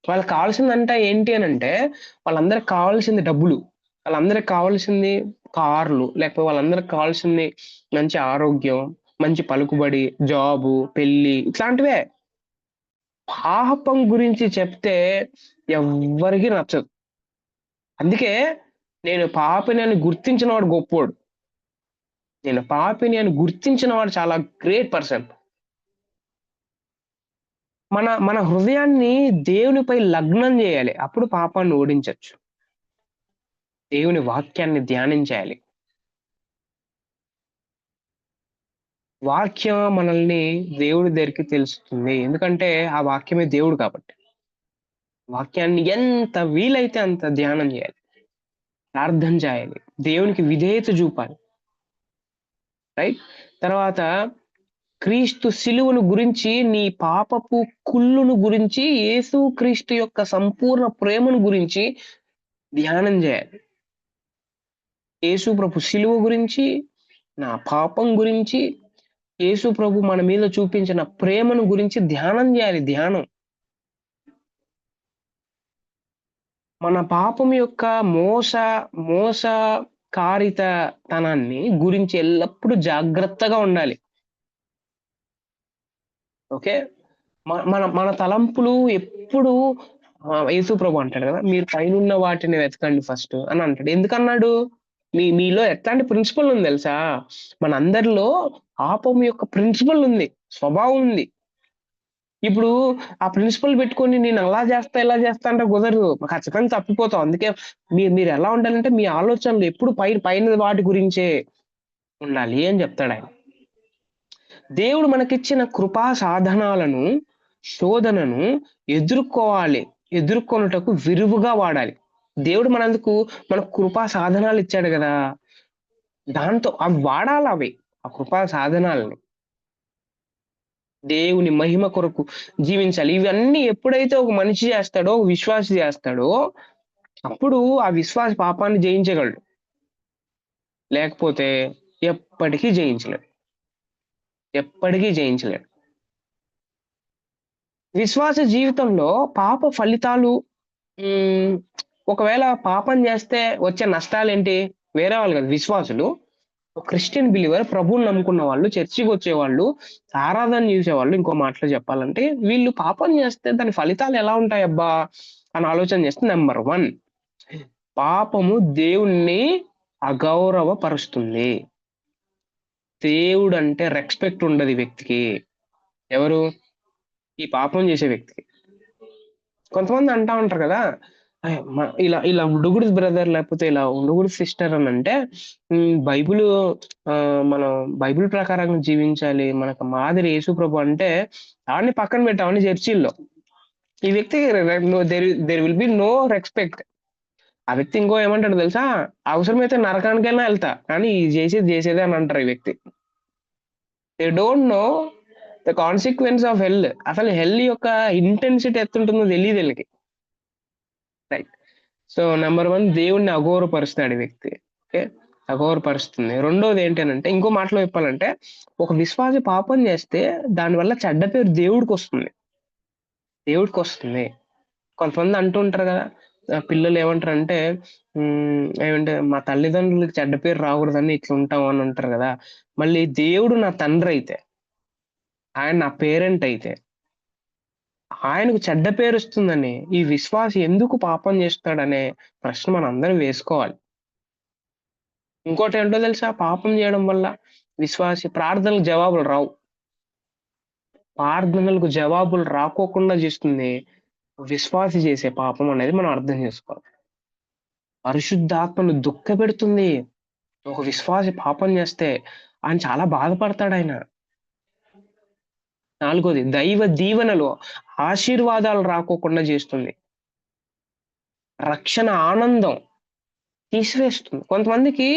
వాళ్ళకి కావాల్సిందంటే ఏంటి అనంటే, వాళ్ళందరికి కావాల్సింది డబ్బులు, వాళ్ళందరికి కావాల్సింది కార్లు, లేకపోతే వాళ్ళందరికి కావాల్సింది మంచి ఆరోగ్యం, మంచి పలుకుబడి, జాబు, పెళ్లి, ఇట్లాంటివే. పాపం గురించి చెప్తే ఎవ్వరికీ నచ్చదు. అందుకే నేను పాపిని అని గుర్తించిన వాడు గొప్పోడు. నేను పాపిని అని గుర్తించిన వాడు చాలా గ్రేట్ పర్సన్. మన హృదయాన్ని దేవునిపై లగ్నం చేయాలి, అప్పుడు పాపాన్ని ఓడించొచ్చు. దేవుని వాక్యాన్ని ధ్యానించాలి. వాక్యం మనల్ని దేవుడి దగ్గరికి తెలుస్తుంది. ఎందుకంటే ఆ వాక్యమే దేవుడు కాబట్టి. వాక్యాన్ని ఎంత వీలైతే అంత ధ్యానం చేయాలి, ప్రార్థన చేయాలి, దేవునికి విధేయత చూపాలి. రైట్. తర్వాత క్రీస్తు శిలువను గురించి, నీ పాపపు కుళ్ళును గురించి, యేసు క్రీస్తు యొక్క సంపూర్ణ ప్రేమను గురించి ధ్యానం చేయాలి. యేసు ప్రభు శిలువ గురించి, నా పాపం గురించి, యేసు ప్రభు మన మీద చూపించిన ప్రేమను గురించి ధ్యానం చేయాలి. ధ్యానం మన పాపం యొక్క మోసకారితనాన్ని గురించి ఎల్లప్పుడూ జాగ్రత్తగా ఉండాలి. ఓకే. మన మన తలంపులు ఎప్పుడు యేసు ప్రభు అంటాడు కదా, మీరు పైనున్న వాటిని వెతకండి ఫస్ట్ అని అంటాడు. ఎందుకన్నాడు? మీలో ఎట్లాంటి ప్రిన్సిపల్ ఉంది తెలుసా? మనందరిలో పాపం యొక్క ప్రిన్సిపల్ ఉంది, స్వభావం ఉంది. ఇప్పుడు ఆ ప్రిన్సిపల్ పెట్టుకొని నేను అలా చేస్తా ఇలా చేస్తా అంటే కుదరదు, ఖచ్చితంగా తప్పిపోతాం. అందుకే మీరు ఎలా ఉండాలంటే మీ ఆలోచనలు ఎప్పుడు పైన వాటి గురించే ఉండాలి అని చెప్తాడు ఆయన. దేవుడు మనకిచ్చిన కృపా సాధనాలను, శోధనను ఎదుర్కొనుటకు విరివిగా వాడాలి. దేవుడు మనకు కృపా సాధనాలు ఇచ్చాడు కదా, దాంతో అవి వాడాలి. ఆ కృపా సాధనాలని దేవుని మహిమ కొరకు జీవించాలి. ఇవన్నీ ఎప్పుడైతే ఒక మనిషి చేస్తాడో, ఒక విశ్వాసి చేస్తాడో, అప్పుడు ఆ విశ్వాసి పాపాన్ని జయించగలడు. లేకపోతే ఎప్పటికీ జయించలేడు. విశ్వాస జీవితంలో పాప ఫలితాలు, ఒకవేళ పాపం చేస్తే వచ్చే నష్టాలు ఏంటి? వేరే వాళ్ళు కాదు, విశ్వాసులు, క్రిస్టియన్ బిలీవర్, ప్రభువుని నమ్ముకున్న వాళ్ళు, చర్చికి వచ్చేవాళ్ళు, ఆరాధన చేసేవాళ్ళు, ఇంకో మాటలో చెప్పాలంటే వీళ్ళు పాపం చేస్తే దాని ఫలితాలు ఎలా ఉంటాయి అబ్బా అని ఆలోచన చేస్తే, నెంబర్ 1, పాపము దేవుణ్ణి అగౌరవపరుస్తుంది. దేవుడు అంటే రెస్పెక్ట్ ఉండదు ఈ వ్యక్తికి. ఎవరు? ఈ పాపం చేసే వ్యక్తికి. కొంతమంది అంటా ఉంటారు కదా, ఇలా ఉండకూడదు బ్రదర్, లేకపోతే ఇలా ఉండకూడదు సిస్టర్ అని అంటే, బైబిల్ మనం బైబిల్ ప్రకారంగా జీవించాలి, మనకు మాదిరి యేసు ప్రభు అంటే అవన్నీ పక్కన పెట్టామని చర్చిల్లో ఈ వ్యక్తికి there will be no respect. ఆ వ్యక్తి ఇంకో ఏమంటాడు తెలుసా? అవసరమైతే నరకానికైనా వెళ్తా, కానీ చేసేదే అని అంటారు ఈ వ్యక్తి. They don't know the consequence of హెల్. అసలు హెల్ యొక్క ఇంటెన్సిటీ ఎత్తుంటుందో తెలియదు వీళ్ళకి. రైట్. సో నెంబర్ 1, దేవుణ్ణి అగౌరవపరుస్తాడు ఈ వ్యక్తి. ఓకే, అగౌరవపరుస్తుంది. రెండోది ఏంటంటే, ఇంకో మాటలో చెప్పాలంటే, ఒక విశ్వాసి పాపం చేస్తే దానివల్ల చెడ్డ పేరు దేవుడికి వస్తుంది. కొంతమంది అంటూ ఉంటారు కదా, పిల్లలు ఏమంటారంటే, ఏమంటే మా తల్లిదండ్రులకి చెడ్డ పేరు రాకూడదని ఇట్లా ఉంటాం అని అంటారు కదా. మళ్ళీ దేవుడు నా తండ్రి అయితే, ఆయన నా పేరెంట్ అయితే, ఆయనకు చెడ్డ పేరు వస్తుందని ఈ విశ్వాసి ఎందుకు పాపం చేస్తాడనే ప్రశ్న మనం అందరం వేసుకోవాలి. ఇంకోటి ఏంటో తెలుసా? పాపం చేయడం వల్ల విశ్వాసి ప్రార్థనలకు జవాబులు రాకోకుండా చేస్తుంది విశ్వాసి చేసే పాపం అనేది మనం అర్థం చేసుకోవాలి. పరిశుద్ధాత్మను దుఃఖపెడుతుంది. ఒక విశ్వాసి పాపం చేస్తే ఆయన చాలా బాధపడతాడు ఆయన. 4, దైవ దీవెనలో ఆశీర్వాదాలు రాకోకుండా చేస్తుంది. రక్షణ ఆనందం తీసివేస్తుంది. కొంతమందికి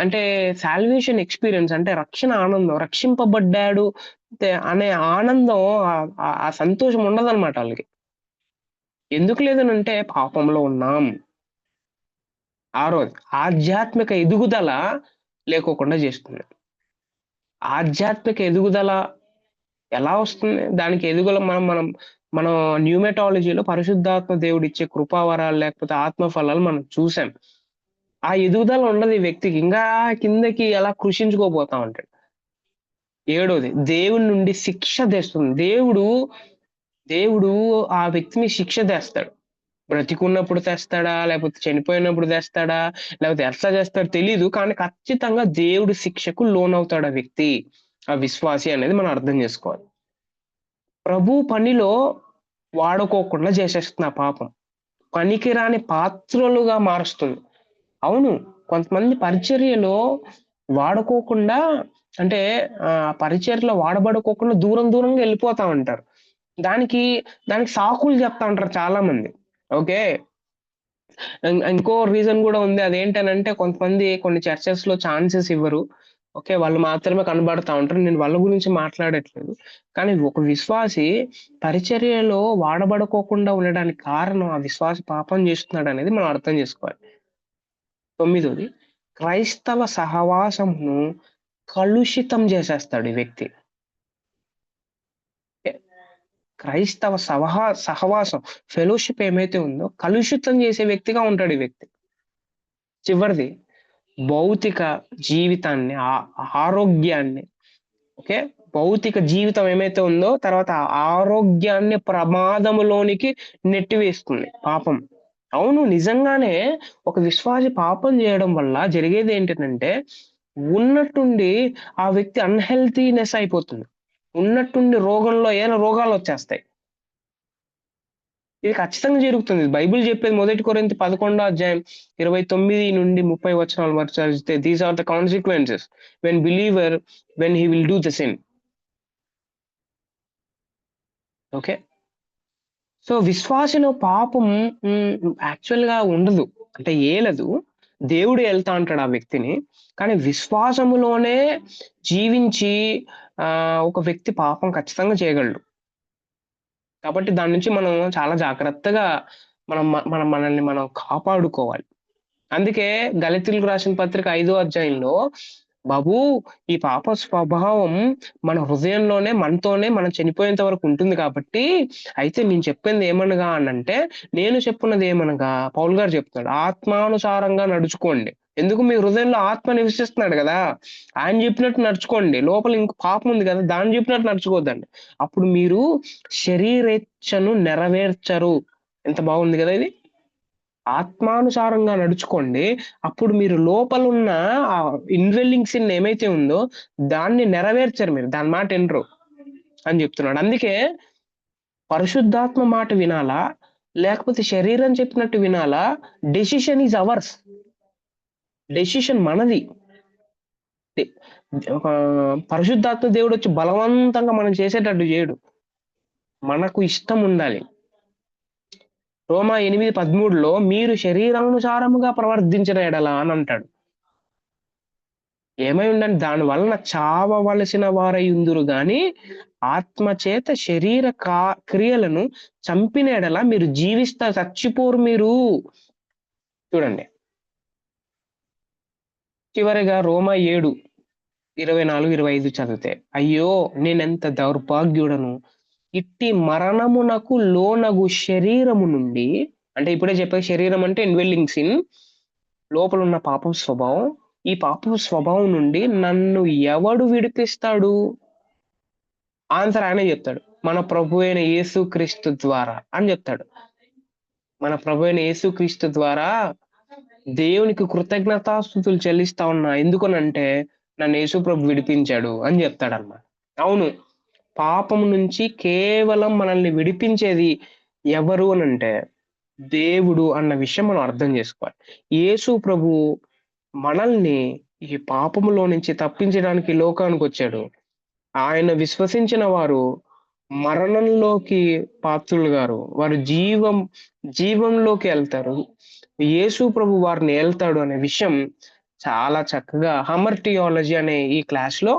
అంటే సాల్వేషన్ ఎక్స్పీరియన్స్ అంటే రక్షణ ఆనందం, రక్షింపబడ్డాడు అనే ఆనందం, ఆ సంతోషం ఉండదన్నమాట వాళ్ళకి. ఎందుకు లేదనంటే పాపంలో ఉన్నాం. 6, ఆధ్యాత్మిక ఎదుగుదల లేకోకుండా చేస్తుంది. ఆధ్యాత్మిక ఎదుగుదల ఎలా వస్తుంది? దానికి ఎదుగుదల మనం న్యూమెటాలజీలో పరిశుద్ధాత్మ దేవుడు ఇచ్చే కృపావరాలు లేకపోతే ఆత్మఫలాలు మనం చూసాం. ఆ ఎదుగుదల ఉండదు ఈ వ్యక్తికి, ఇంకా కిందకి ఎలా కృషించుకోపోతా ఉంటాడు. 7, దేవుడి నుండి శిక్ష తెస్తుంది. దేవుడు ఆ వ్యక్తిని శిక్ష తెస్తాడు. బ్రతికున్నప్పుడు తెస్తాడా, లేకపోతే చనిపోయినప్పుడు తెస్తాడా, లేకపోతే ఎట్లా చేస్తాడో తెలీదు, కానీ ఖచ్చితంగా దేవుడి శిక్షకు లోనవుతాడు ఆ వ్యక్తి, ఆ విశ్వాసి అనేది మనం అర్థం చేసుకోవాలి. ప్రభు పనిలో వాడుకోకుండా చేసేస్తుంది ఆ పాపం. పనికిరాని పాత్రలుగా మారుస్తుంది. అవును, కొంతమంది పరిచర్యలో వాడుకోకుండా అంటే పరిచర్లో వాడబడుకోకుండా దూరంగా వెళ్ళిపోతా ఉంటారు. దానికి సాకులు చెప్తా ఉంటారు చాలా మంది. ఓకే. ఇంకో రీజన్ కూడా ఉంది. అదేంటనంటే కొంతమంది కొన్ని చర్చెస్‌లో ఛాన్సెస్ ఇవ్వరు. ఓకే. వాళ్ళు మాత్రమే కనబడతా ఉంటారు. నేను వాళ్ళ గురించి మాట్లాడట్లేదు. కానీ ఒక విశ్వాసి పరిచర్యలో వాడబడుకోకుండా ఉండడానికి కారణం ఆ విశ్వాసి పాపం చేస్తున్నాడనేది మనం అర్థం చేసుకోవాలి. 9 క్రైస్తవ సహవాసమును కలుషితం చేసేస్తాడు ఈ వ్యక్తి. క్రైస్తవ సహవాసం ఫెలోషిప్ ఏమైతే ఉందో కలుషితం చేసే వ్యక్తిగా ఉంటాడు ఈ వ్యక్తి. చివరిది భౌతిక జీవితాన్ని, ఆరోగ్యాన్ని, ఓకే, భౌతిక జీవితం ఏమైతే ఉందో తర్వాత ఆరోగ్యాన్ని ప్రమాదములోనికి నెట్టివేస్తుంది పాపం. అవును, నిజంగానే ఒక విశ్వాసి పాపం చేయడం వల్ల జరిగేది ఏంటంటే ఉన్నట్టుండి ఆ వ్యక్తి అన్‌హెల్తీనెస్ అయిపోతుంది. ఉన్నట్టుండి ఏమైనా రోగాలు వచ్చేస్తాయి. ఇది ఖచ్చితంగా జరుగుతుంది. బైబిల్ చెప్పేది 1 కొరింథీ 11:29-30 వరకు చదివితే these are the consequences when he will do the sin. Okay. So విశ్వాసిలో పాపం యాక్చువల్‌గా ఉండదు. అంటే ఏలదు. దేవుడు ఏలుతా అంటాడు ఆ వ్యక్తిని. కానీ విశ్వాసములోనే జీవించి ఒక వ్యక్తి పాపం ఖచ్చితంగా చేయగలడు. కాబట్టి దాని నుంచి మనం చాలా జాగ్రత్తగా మనల్ని మనం కాపాడుకోవాలి. అందుకే గళితీయులకు రాసిన పత్రిక 5వ అధ్యాయంలో బాబు ఈ పాప స్వభావం మన హృదయంలోనే మనతోనే మనం చనిపోయేంత వరకు ఉంటుంది కాబట్టి అయితే నేను చెప్పింది ఏమనగా అనంటే నేను చెప్పున్నది ఏమనగా పౌలు గారు చెప్తున్నాడు ఆత్మానుసారంగా నడుచుకోండి. ఎందుకు మీ హృదయంలో ఆత్మ నివసిస్తున్నాడు కదా, ఆయన చెప్పినట్టు నడుచుకోండి. లోపల ఇంక పాపం ఉంది కదా, దాన్ని చెప్పినట్టు నడుచుకోవద్దండి. అప్పుడు మీరు శరీరేచ్ఛను నెరవేర్చరు. ఎంత బాగుంది కదా ఇది. ఆత్మానుసారంగా నడుచుకోండి. అప్పుడు మీరు లోపలున్న ఆ ఇన్‌డ్వెల్లింగ్ సిన్ ఏమైతే ఉందో దాన్ని నెరవేర్చరు మీరు. దాని మాట ఇనరు అని చెప్తున్నాడు. అందుకే పరిశుద్ధాత్మ మాట వినాలా? లేకపోతే శరీరం చెప్పినట్టు వినాలా? Decision is ours. డెసిషన్ మనది. పరిశుద్ధాత్మ దేవుడొచ్చి బలవంతంగా మనం చేసేటట్టు చేయడు. మనకు ఇష్టం ఉండాలి. రోమా 8:13లో మీరు శరీరానుసారముగా ప్రవర్తించిన ఎడల అని అంటాడు. ఏమై ఉండండి దాని వలన చావవలసిన వారయుందురు గాని ఆత్మచేత శరీర క్రియలను చంపిన ఎడల మీరు చచ్చిపోరు మీరు. చూడండి చివరిగా రోమా 7:24-25 చదివితే అయ్యో నేనెంత దౌర్భాగ్యుడను, ఇట్టి మరణమునకు లోనగు శరీరము నుండి, అంటే ఇప్పుడే చెప్పే శరీరం అంటే ఇన్‌డ్వెల్లింగ్ సిన్, లోపల ఉన్న పాపం స్వభావం, ఈ పాపం స్వభావం నుండి నన్ను ఎవడు విడిపిస్తాడు? ఆన్సర్ ఆయనే చెప్తాడు. మన ప్రభు అయిన యేసుక్రీస్తు ద్వారా అని చెప్తాడు. మన ప్రభు అయిన యేసుక్రీస్తు ద్వారా దేవునికి కృతజ్ఞతాస్తుతులు చెల్లిస్తా ఉన్నా. ఎందుకనంటే నన్ను యేసు ప్రభు విడిపించాడు అని చెప్తాడన్నమాట. అవును, పాపం నుంచి కేవలం మనల్ని విడిపించేది ఎవరు అనంటే దేవుడు అన్న విషయం మనం అర్థం చేసుకోవాలి. యేసు ప్రభు మనల్ని ఈ పాపములో నుంచి తప్పించడానికి లోకానికి వచ్చాడు. ఆయన విశ్వసించిన వారు మరణంలోకి పాత్రులు గారు, వారు జీవంలోకి వెళ్తారు. యేసు ప్రభు వారిని ఏల్తాడు అనే విషయం చాలా చక్కగా హమ్మర్ థియాలజీ అనే ఈ క్లాస్ లో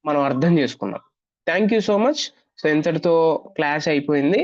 మనం అర్థం చేసుకున్నాం. Thank you so much. So ఇంతటితో క్లాస్ అయిపోయింది.